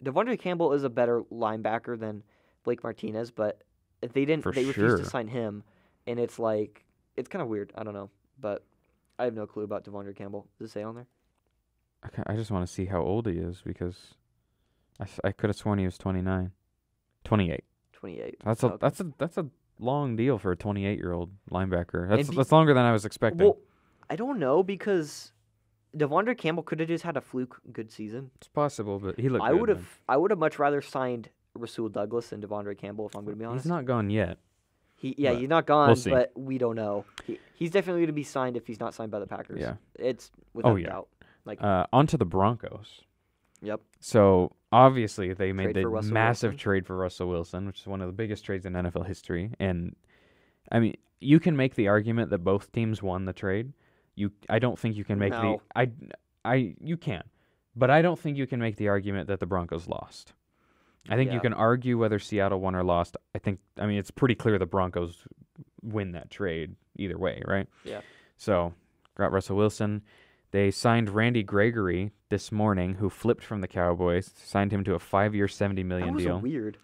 Devondre Campbell is a better linebacker than Blake Martinez, but they didn't. They refused to sign him, and it's kind of weird. I don't know, but I have no clue about Devondre Campbell. Does it say on there? I just want to see how old he is because I could have sworn he was 29. 28. 28. That's a long deal for a 28-year-old linebacker. That's longer than I was expecting. Well, I don't know because Devondre Campbell could have just had a fluke good season. It's possible, but he looked good. Man. I would have much rather signed Rasul Douglas than Devondre Campbell, if I'm going to be honest. He's not gone yet. He's not gone, we'll but we don't know. He's definitely going to be signed if he's not signed by the Packers. Yeah. It's without doubt. On to the Broncos. Yep. So, obviously, they made the massive trade for Russell Wilson, which is one of the biggest trades in NFL history. And, I mean, you can make the argument that both teams won the trade. I don't think you can make you can. But I don't think you can make the argument that the Broncos lost. I think you can argue whether Seattle won or lost. It's pretty clear the Broncos win that trade either way, right? Yeah. So, got Russell Wilson. They signed Randy Gregory this morning, who flipped from the Cowboys, signed him to a 5-year, $70 million deal. That was weird.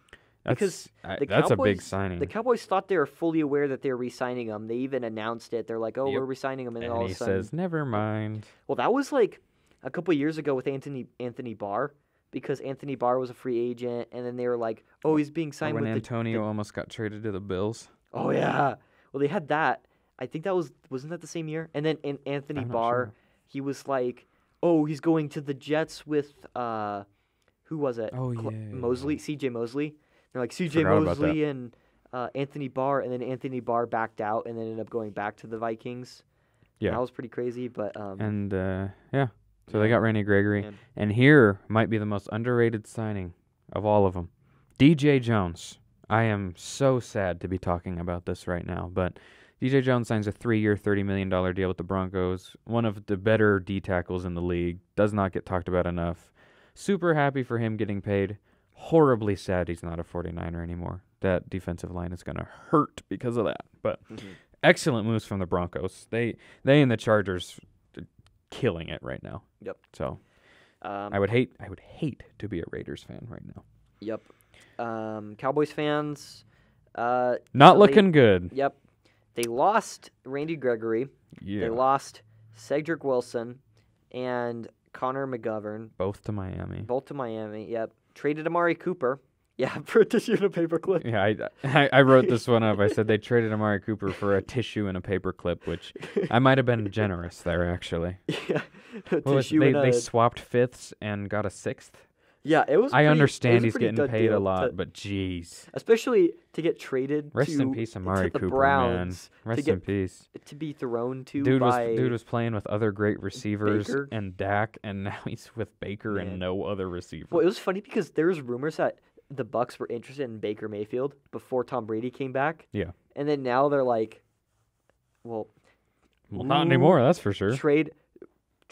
That's a big signing. The Cowboys thought they were fully aware that they were re-signing him. They even announced it. They're like, we're re-signing him. And then all of a sudden... he says, never mind. Well, that was like a couple of years ago with Anthony Barr, because Anthony Barr was a free agent, and then they were like, he's being signed with Antonio almost got traded to the Bills. Oh, yeah. Well, they had that. I think wasn't that the same year? And then Anthony Barr, he was like, he's going to the Jets with, who was it? Oh, yeah. Mosley, C.J. Mosley. They're like C.J. Mosley and Anthony Barr, and then Anthony Barr backed out and then ended up going back to the Vikings. Yeah. That was pretty crazy, but... So they got Randy Gregory. Man. And here might be the most underrated signing of all of them. DJ Jones. I am so sad to be talking about this right now, but DJ Jones signs a 3-year, $30 million deal with the Broncos. One of the better D tackles in the league. Does not get talked about enough. Super happy for him getting paid. Horribly sad he's not a 49er anymore. That defensive line is going to hurt because of that. But excellent moves from the Broncos. They and the Chargers killing it right now. Yep. So I would hate to be a Raiders fan right now. Yep. Cowboys fans not looking good. Yep. They lost Randy Gregory. Yeah. They lost Cedric Wilson and Connor McGovern. Both to Miami. Yep. Traded Amari Cooper. Yeah, for a tissue and a paperclip. Yeah, I wrote this one up. I said they traded Amari Cooper for a tissue and a paperclip, which I might have been generous there, actually. Yeah. They swapped fifths and got a sixth. Yeah, it was. I understand he's getting paid a lot, but jeez. Especially to get traded. Rest in peace, Amari Cooper, Browns, man. Rest in peace. To be thrown to dude by was playing with other great receivers Baker. And Dak, and now he's with Baker and no other receiver. Well, it was funny because there was rumors that the Bucs were interested in Baker Mayfield before Tom Brady came back. Yeah. And then now they're like, well, not anymore. That's for sure. Trade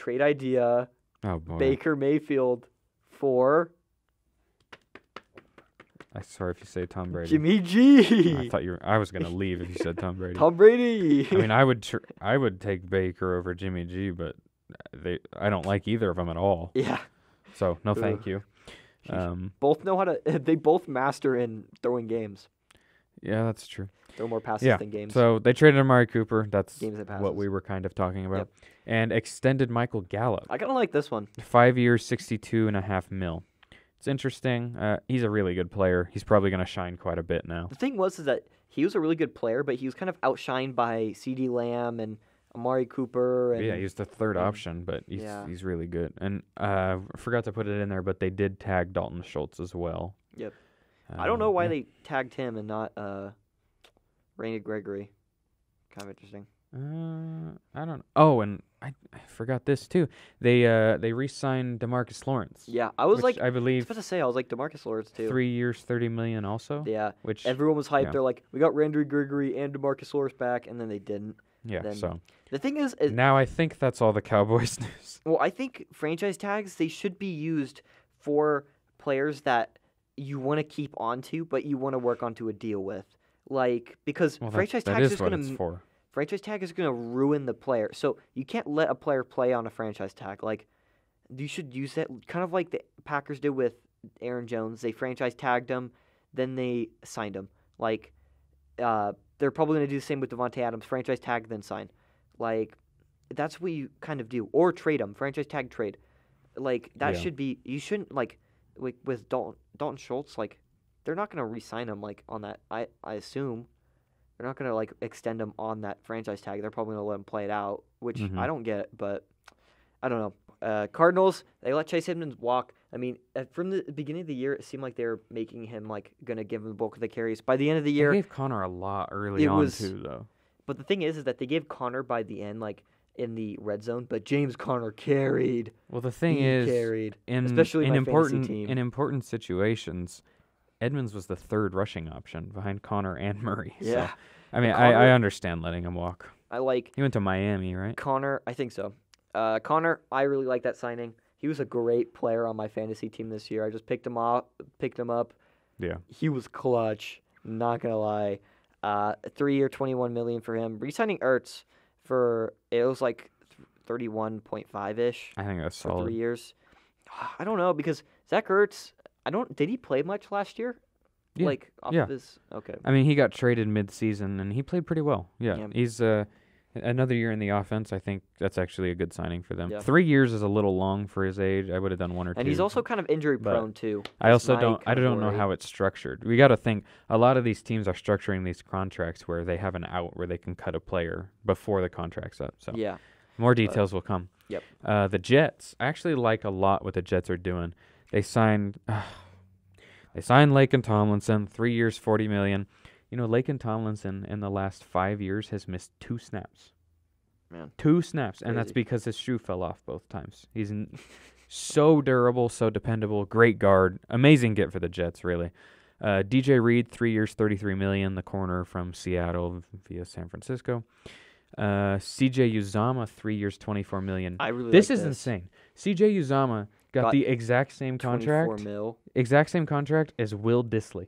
idea. Oh boy. Baker Mayfield for. I'm sorry if you say Tom Brady. Jimmy G. I was gonna leave if you said Tom Brady. Tom Brady. I mean, I would take Baker over Jimmy G, but I don't like either of them at all. Yeah. So no, thank you. Both know how to. They both master in throwing games. Yeah, that's true. Throw more passes than games. So they traded Amari Cooper. That's and what we were kind of talking about. Yep. And extended Michael Gallup. I kind of like this one. 5 years, $62.5 million. It's interesting. He's a really good player. He's probably going to shine quite a bit now. The thing is that he was a really good player, but he was kind of outshined by CeeDee Lamb and Amari Cooper. And, he's the third option, but he's really good. And I forgot to put it in there, but they did tag Dalton Schultz as well. Yep. I don't know why they tagged him and not Randy Gregory. Kind of interesting. I don't know. Oh, and I forgot this too. They re-signed Demarcus Lawrence. Yeah, I was which like, I believe was about to say, I was like Demarcus Lawrence too. 3 years, $30 million also. Yeah, which everyone was hyped. yeah. They're like, we got Randy Gregory and Demarcus Lawrence back, and then they didn't. Yeah. Then, So the thing is now I think that's all the Cowboys news. well, I think franchise tags, they should be used for players that you want to keep onto, but you want to work onto a deal with. Like, because franchise that tags is is what going it's to for. franchise tag is going to ruin the player. So you can't let a player play on a franchise tag. Like, you should use it kind of like the Packers did with Aaron Jones. They franchise tagged him, then they signed him. Like, they're probably going to do the same with Devontae Adams. Franchise tag, then sign. Like, that's what you kind of do. Or trade him. Franchise tag, trade. Like, that should be... You shouldn't, like with Dalton Schultz, like, they're not going to re-sign him, like, on that, I assume. They're not going to, like, extend him on that franchise tag. They're probably going to let him play it out, which I don't get, but I don't know. Cardinals, they let Chase Edmonds walk. I mean, from the beginning of the year, it seemed like they were making him, like, going to give him the bulk of the carries. By the end of the year... They gave Connor a lot early on, too, though. But the thing is that they gave Connor by the end, like, in the red zone, but James Conner carried. Well, the thing is, especially in my important fantasy team. in important situations, Edmonds was the third rushing option behind Connor and Murray. Yeah. So, I mean, Connor, I understand letting him walk. He went to Miami, right? Connor, I think so. Connor, I really like that signing. He was a great player on my fantasy team this year. I just picked him up. Yeah. He was clutch. Not gonna lie. 3-year, $21 million for him. Re-signing Ertz for it was like 31.5-ish. I think that's for solid. 3 years. I don't know because Zach Ertz. Did he play much last year? Yeah. Like off of his okay. I mean, he got traded mid-season and he played pretty well. Yeah. He's another year in the offense. I think that's actually a good signing for them. Yeah. 3 years is a little long for his age. I would have done 1 or 2. And he's also kind of injury prone too. I don't know how it's structured. We got to think a lot of these teams are structuring these contracts where they have an out where they can cut a player before the contract's up. So yeah. More details will come. Yep. The Jets, I actually like a lot what the Jets are doing. They signed Laken Tomlinson, 3 years, $40 million. You know, Laken Tomlinson in the last 5 years has missed 2 snaps. Man. 2 snaps, and that's because his shoe fell off both times. He's so durable, so dependable, great guard, amazing get for the Jets, really. DJ Reed, 3 years, $33 million, the corner from Seattle via San Francisco. CJ Uzama, 3 years, $24 million. I really this like is insane. CJ Uzama got the exact same contract. 24 mil. Exact same contract as Will Dissly.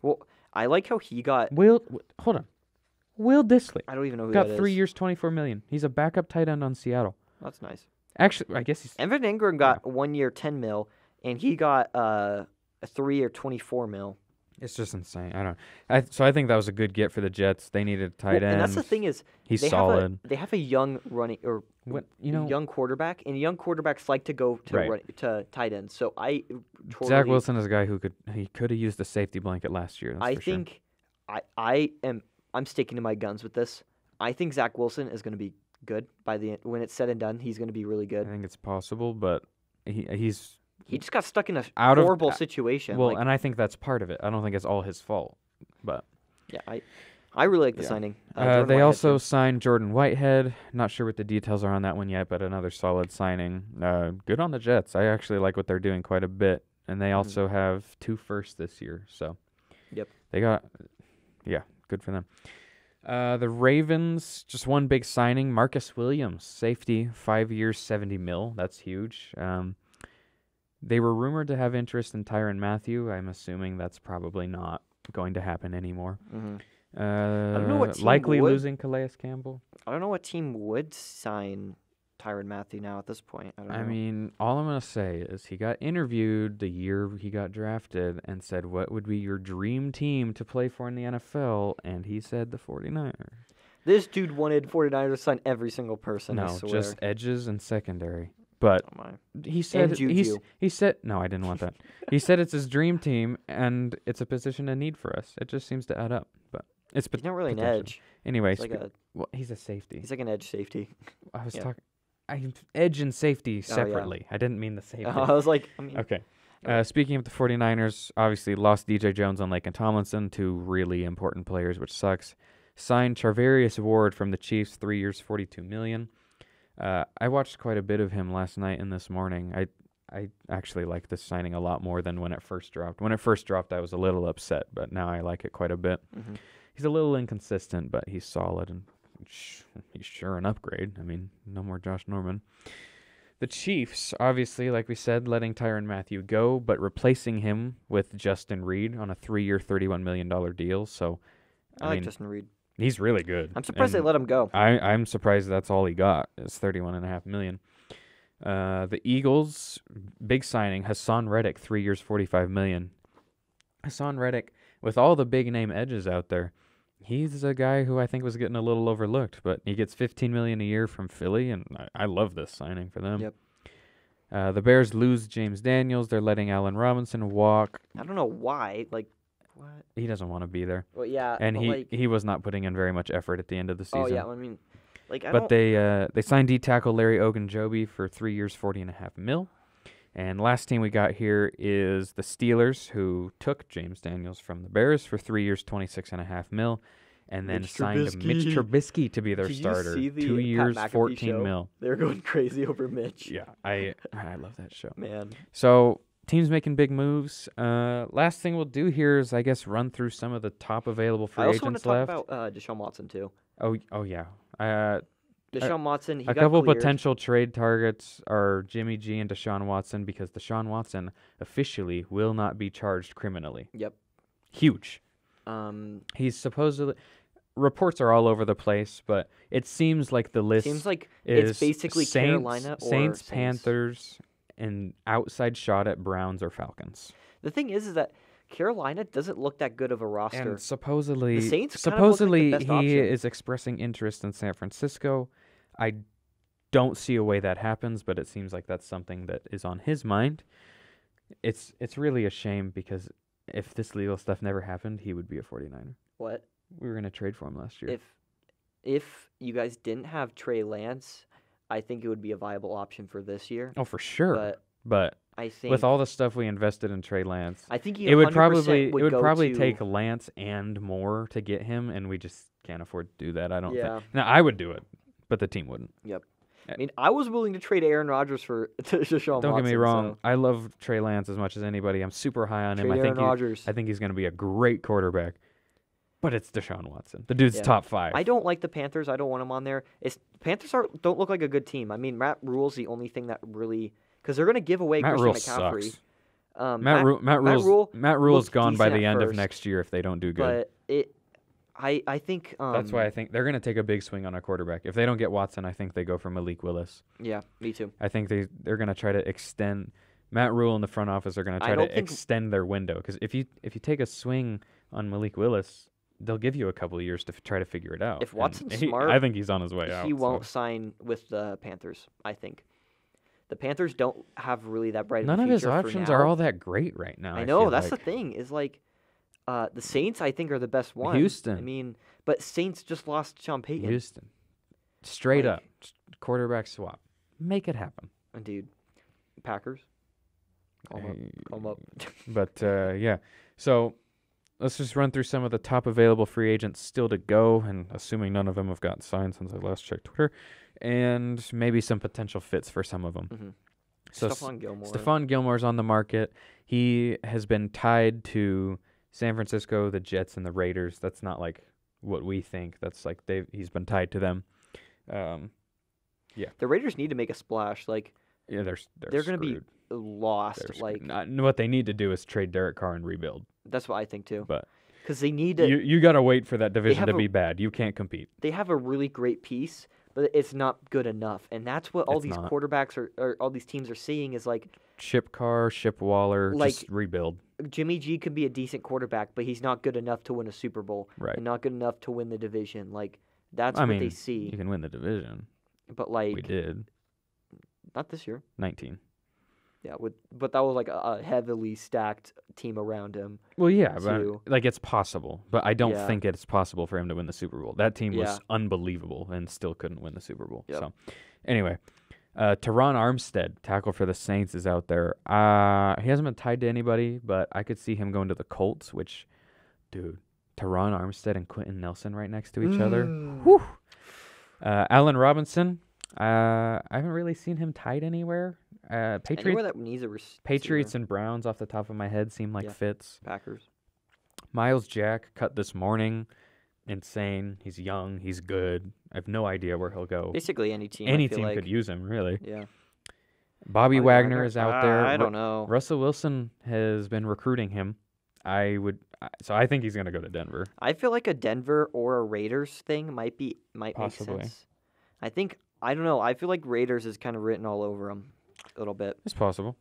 Well, I like how he got. Hold on. Will Dissly. I don't even know who got that is. 3 years, $24 million. He's a backup tight end on Seattle. That's nice. Actually, I guess he's. Evan Ingram got 1 year, $10 million, and he got a 3 year, $24 million. It's just insane. So I think that was a good get for the Jets. They needed a tight end. And that's the thing is, he's solid. They have a young young quarterback, and young quarterbacks like to go to tight ends. So Zach Wilson is a guy who could have used the safety blanket last year. I'm sticking to my guns with this. I think Zach Wilson is going to be good by the end. When it's said and done, he's going to be really good. I think it's possible, but he just got stuck in a horrible situation. Well, and I think that's part of it. I don't think it's all his fault. But yeah, I really like the signing. They also signed Jordan Whitehead. Not sure what the details are on that one yet, but another solid signing. Good on the Jets. I actually like what they're doing quite a bit. And they also have 2 firsts this year. So yep. They got, good for them. The Ravens, just one big signing. Marcus Williams, safety, 5 years, $70 million. That's huge. They were rumored to have interest in Tyron Matthew. I'm assuming that's probably not going to happen anymore. Mm-hmm. I don't know what team losing Calais Campbell. I don't know what team would sign Tyron Matthew now at this point. I mean, all I'm going to say is he got interviewed the year he got drafted and said, what would be your dream team to play for in the NFL? And he said the 49ers. This dude wanted 49ers to sign every single person, I No, swear. just edges and secondary. But he said he said no, I didn't want that. He said it's his dream team and it's a position of need for us. It just seems to add up, but he's not really an edge. Anyway, he's a safety. He's like an edge safety. I was talking edge and safety separately. I didn't mean the safety. I was like, okay. Speaking of the 49ers, obviously lost DJ Jones and Laken Tomlinson, 2 really important players, which sucks. signed Charvarius Ward from the Chiefs, 3 years, $42 million. I watched quite a bit of him last night and this morning. I actually like this signing a lot more than when it first dropped. When it first dropped, I was a little upset, but now I like it quite a bit. Mm-hmm. He's a little inconsistent, but he's solid, and he's sure an upgrade. I mean, no more Josh Norman. The Chiefs, obviously, like we said, letting Tyron Matthew go, but replacing him with Justin Reed on a 3-year, $31 million deal. So, I like Justin Reed. He's really good. I'm surprised they let him go. I'm surprised that's all he got. It's $31.5 million. The Eagles, big signing, Hassan Reddick, 3 years, $45 million. Hassan Reddick, with all the big name edges out there, he's a guy who I think was getting a little overlooked, but he gets $15 million a year from Philly, and I love this signing for them. Yep. The Bears lose James Daniels. They're letting Allen Robinson walk. I don't know why. Like, what? He doesn't want to be there. Well, yeah. And he was not putting in very much effort at the end of the season. Oh, yeah. I mean, like, but they signed D tackle Larry Ogunjobi for 3 years, $40.5 million. And last team we got here is the Steelers, who took James Daniels from the Bears for 3 years, $26.5 million, and then signed Mitch Trubisky to be their starter. 2 years, $14 million. They're going crazy over Mitch. Yeah, I love that show. Man. So teams making big moves. Last thing we'll do here is, I guess, run through some of the top available free agents left. I also want to talk about Deshaun Watson, too. Oh yeah. Deshaun Watson, he got couple cleared. Potential trade targets are Jimmy G and Deshaun Watson, because Deshaun Watson officially will not be charged criminally. Yep. Huge. He's supposedly... Reports are all over the place, but it seems like the list seems like is it's basically Carolina or Saints, Panthers, and outside shot at Browns or Falcons. The thing is that Carolina doesn't look that good of a roster. And supposedly, the Saints kind of look like the best he option. is expressing interest in San Francisco. I don't see a way that happens, but it seems like that's something that is on his mind. It's really a shame, because if this legal stuff never happened, he would be a 49er. What? We were going to trade for him last year. If you guys didn't have Trey Lance, I think it would be a viable option for this year. Oh, for sure. But I think with all the stuff we invested in Trey Lance, I think it would probably take Lance and more to get him, and we just can't afford to do that. I don't think. Now, I would do it, but the team wouldn't. Yep. I mean, I was willing to trade Aaron Rodgers for Deshaun Watson. Don't get me wrong. I love Trey Lance as much as anybody. I'm super high on him. I think he's going to be a great quarterback. But it's Deshaun Watson. The dude's top 5. I don't like the Panthers. I don't want him on there. Panthers don't look like a good team. I mean, Matt Rule's the only thing that really, because they're going to think Christian McCaffrey. Sucks. Matt Rule's gone by the end of next year if they don't do good. But I think that's why I think they're going to take a big swing on a quarterback. If they don't get Watson, I think they go for Malik Willis. Yeah, me too. I think they're going to try to extend. Matt Rule and the front office are going to try to extend their window, because if you take a swing on Malik Willis, they'll give you a couple of years to try to figure it out. If Watson's smart, I think he's on his way out. He won't sign with the Panthers, I think. The Panthers don't have really that bright of a future. None of his options are all that great right now. I know, that's the thing. Is like the Saints, I think, are the best one. Houston. I mean, but Saints just lost Sean Payton. Houston. Straight up. Quarterback swap. Make it happen. Dude. Packers. Call them up. But, yeah. So... let's just run through some of the top available free agents still to go, and assuming none of them have gotten signed since I last checked Twitter, and maybe some potential fits for some of them. Mm-hmm. So Stefan Gilmour's on the market. He has been tied to San Francisco, the Jets, and the Raiders. That's not like what we think. That's like he's been tied to them. Yeah. The Raiders need to make a splash. Like, yeah, they're going to be lost. What they need to do is trade Derek Carr and rebuild. That's what I think too. But because they need to, you got to wait for that division to be bad. You can't compete. They have a really great piece, but it's not good enough, and that's what all these quarterbacks or all these teams are seeing is like ship Carr, ship Waller, just rebuild. Jimmy G could be a decent quarterback, but he's not good enough to win a Super Bowl, right? And not good enough to win the division. Like that's what they see. You can win the division, but like we did, not this year. 19. Yeah, but that was like a heavily stacked team around him. Well, yeah, but like it's possible, but I don't think it's possible for him to win the Super Bowl. That team was unbelievable and still couldn't win the Super Bowl. Yep. So, anyway, Teron Armstead, tackle for the Saints, is out there. He hasn't been tied to anybody, but I could see him going to the Colts. Which, dude, Teron Armstead and Quentin Nelson right next to each other. Whew. Allen Robinson. I haven't really seen him tied anywhere. Patriots and Browns off the top of my head seem like fits. Packers. Miles Jack cut this morning. Insane. He's young. He's good. I have no idea where he'll go. Basically any team. Any team could use him, really. Yeah. Bobby Wagner is out there. I don't know. Russell Wilson has been recruiting him. So I think he's going to go to Denver. I feel like a Denver or a Raiders thing might Possibly. make sense. I don't know. I feel like Raiders is kind of written all over him a little bit. It's possible.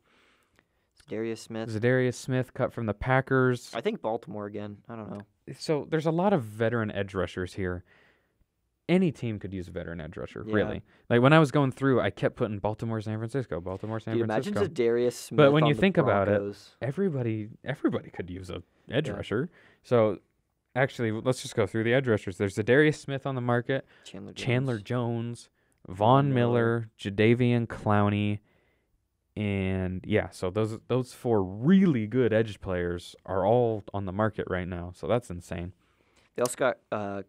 Zadarius Smith cut from the Packers. I think Baltimore again. I don't know. So there's a lot of veteran edge rushers here. Any team could use a veteran edge rusher, really. Like when I was going through, I kept putting Baltimore, San Francisco, Baltimore, San Francisco. Imagine Zadarius Smith. But when you think Broncos. about it, everybody could use a edge rusher. So actually, let's just go through the edge rushers. There's Zadarius Smith on the market, Chandler Jones, Von Miller, Jadeveon Clowney, and so those 4 really good edge players are all on the market right now. So that's insane. They also got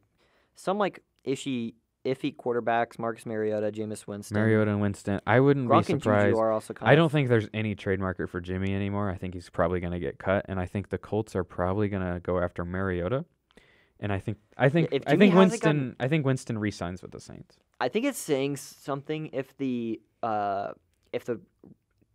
some iffy quarterbacks: Marcus Mariota, Jameis Winston. And Winston. I wouldn't Gronk be surprised. And Juju are also I don't think there's any trade market for Jimmy anymore. I think he's probably going to get cut, and I think the Colts are probably going to go after Mariota. And I think Winston re-signs with the Saints. I think it's saying something if the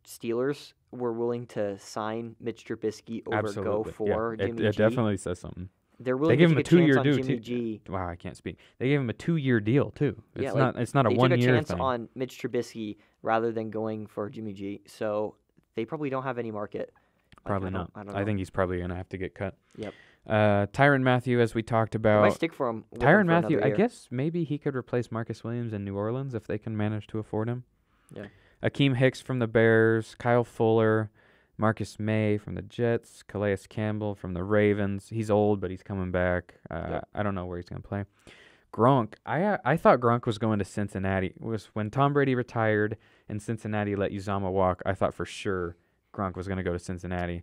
Steelers were willing to sign Mitch Trubisky go for Jimmy G. It definitely says something. They're willing they gave to him take a 2-year deal Jimmy G. Wow, I can't speak. They gave him a 2-year deal too. It's not a 1-year thing. They took a chance on Mitch Trubisky rather than going for Jimmy G. So they probably don't have any market. Probably not. I think he's probably going to have to get cut. Yep. Tyron Matthew, as we talked about. I might stick for him. Tyron Matthew, I guess maybe he could replace Marcus Williams in New Orleans if they can manage to afford him. Yeah. Akeem Hicks from the Bears, Kyle Fuller, Marcus May from the Jets, Calais Campbell from the Ravens. He's old, but he's coming back. I don't know where he's going to play. Gronk, I thought Gronk was going to Cincinnati. It was when Tom Brady retired and Cincinnati let Uzomah walk, I thought for sure Gronk was going to go to Cincinnati.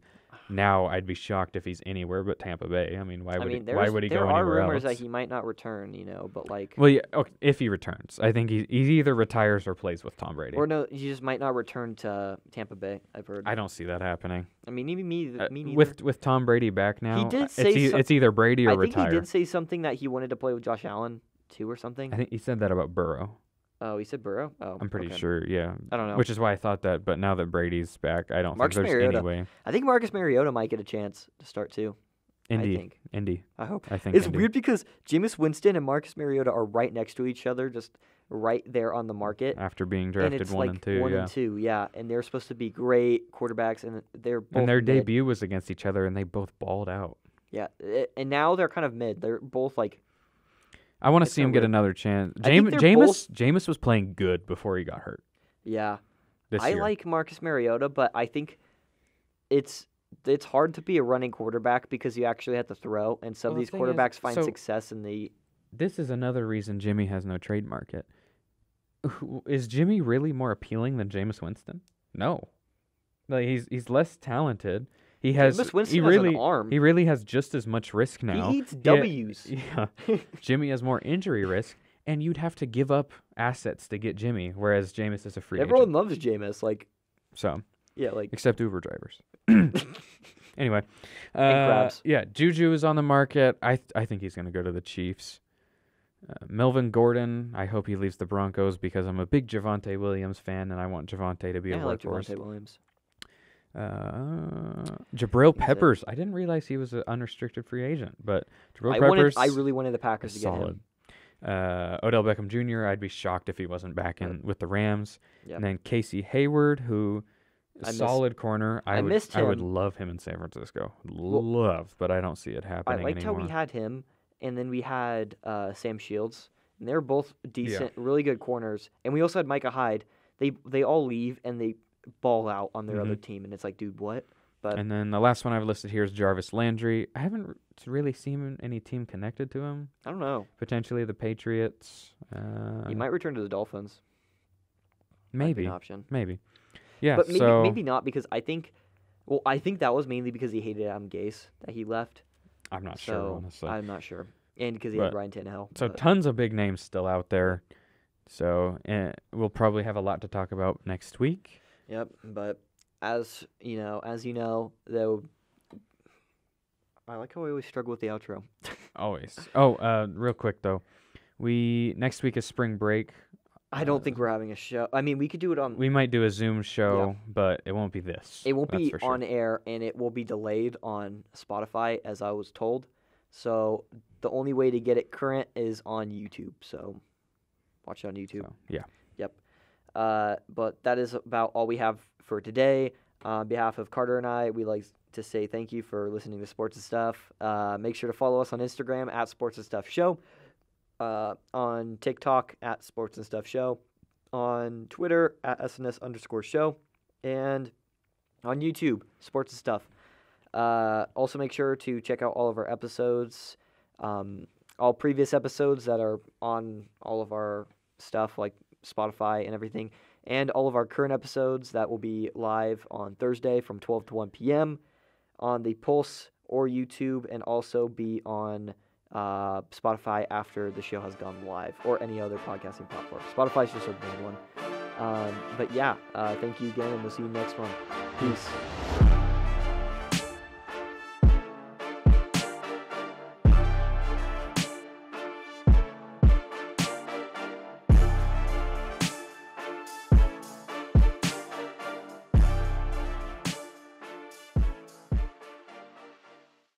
Now I'd be shocked if he's anywhere but Tampa Bay. I mean, why would he go anywhere else? There are rumors that he might not return, but like... Well, yeah, okay, if he returns. I think he either retires or plays with Tom Brady. Or no, he just might not return to Tampa Bay, I've heard. I don't see that happening. I mean, me neither. With Tom Brady back now, he did say it's either Brady or retire. I think he did say something that he wanted to play with Josh Allen, too, or something. I think he said that about Burrow. Oh, he said Burrow? Oh, I'm pretty sure, yeah. I don't know. Which is why I thought that, but now that Brady's back, I don't think there's any way. I think Marcus Mariota might get a chance to start, too. Indy. I hope. I think it's weird because Jameis Winston and Marcus Mariota are right next to each other, just right there on the market. After being drafted 1 and 2, 1 and 2, yeah. And they're supposed to be great quarterbacks, and they're both And their mid. debut was against each other, and they both balled out. Yeah, and now they're kind of mid. They're both I want to see him get another chance. Jameis was playing good before he got hurt. Yeah. This year. I like Marcus Mariota, but I think it's hard to be a running quarterback because you actually have to throw, and some of these quarterbacks find success in the... This is another reason Jimmy has no trade market. Is Jimmy really more appealing than Jameis Winston? No. Like he's less talented. Jameis Winston has an arm. He really has just as much risk now. He eats W's. Yeah. Jimmy has more injury risk, and you'd have to give up assets to get Jimmy, whereas Jameis is a free agent. Everyone loves Jameis. Yeah, except Uber drivers. Anyway. And crabs. Yeah, Juju is on the market. I think he's going to go to the Chiefs. Melvin Gordon, I hope he leaves the Broncos because I'm a big Javonte Williams fan, and I want Javonte to be a workhorse. I like Javonte Williams. Jabril Peppers. I didn't realize he was an unrestricted free agent, but Jabril Peppers. I really wanted the Packers to get solid. him. Odell Beckham Jr. I'd be shocked if he wasn't back in with the Rams. Yep. And then Casey Hayward, who solid corner. I missed him. I would love him in San Francisco. But I don't see it happening I liked anymore. how we had him, and then we had Sam Shields, and they're both decent, really good corners. And we also had Micah Hyde. They all leave and they ball out on their other team, and it's like, dude, what? And then the last one I've listed here is Jarvis Landry. I haven't really seen any team connected to him. I don't know. Potentially the Patriots. He might return to the Dolphins. Maybe. An option. Maybe. Yeah. But maybe not because I think that was mainly because he hated Adam Gase that he left. I'm not sure, honestly. I'm not sure. And because he had Ryan Tannehill. So tons of big names still out there. So we'll probably have a lot to talk about next week. Yep, but as you know, though, I like how we always struggle with the outro. Always. Oh, real quick though, next week is spring break. I don't think we're having a show. I mean, we could do it on. We might do a Zoom show, but it won't be this. It won't be on air, and it will be delayed on Spotify, as I was told. So the only way to get it current is on YouTube. So watch it on YouTube. So, yeah. Yep. But that is about all we have for today. On behalf of Carter and I, we'd like to say thank you for listening to Sports and Stuff. Make sure to follow us on Instagram at Sports and Stuff Show. On TikTok at Sports and Stuff Show, on Twitter at SNS_show, and on YouTube, Sports and Stuff. Also make sure to check out all of our episodes, all previous episodes that are on all of our stuff like Spotify and everything, and all of our current episodes that will be live on Thursday from 12 to 1 p.m. on the Pulse or YouTube, and also be on Spotify after the show has gone live, or any other podcasting platform. Spotify is just our main one. But yeah, thank you again, and we'll see you next one. Peace.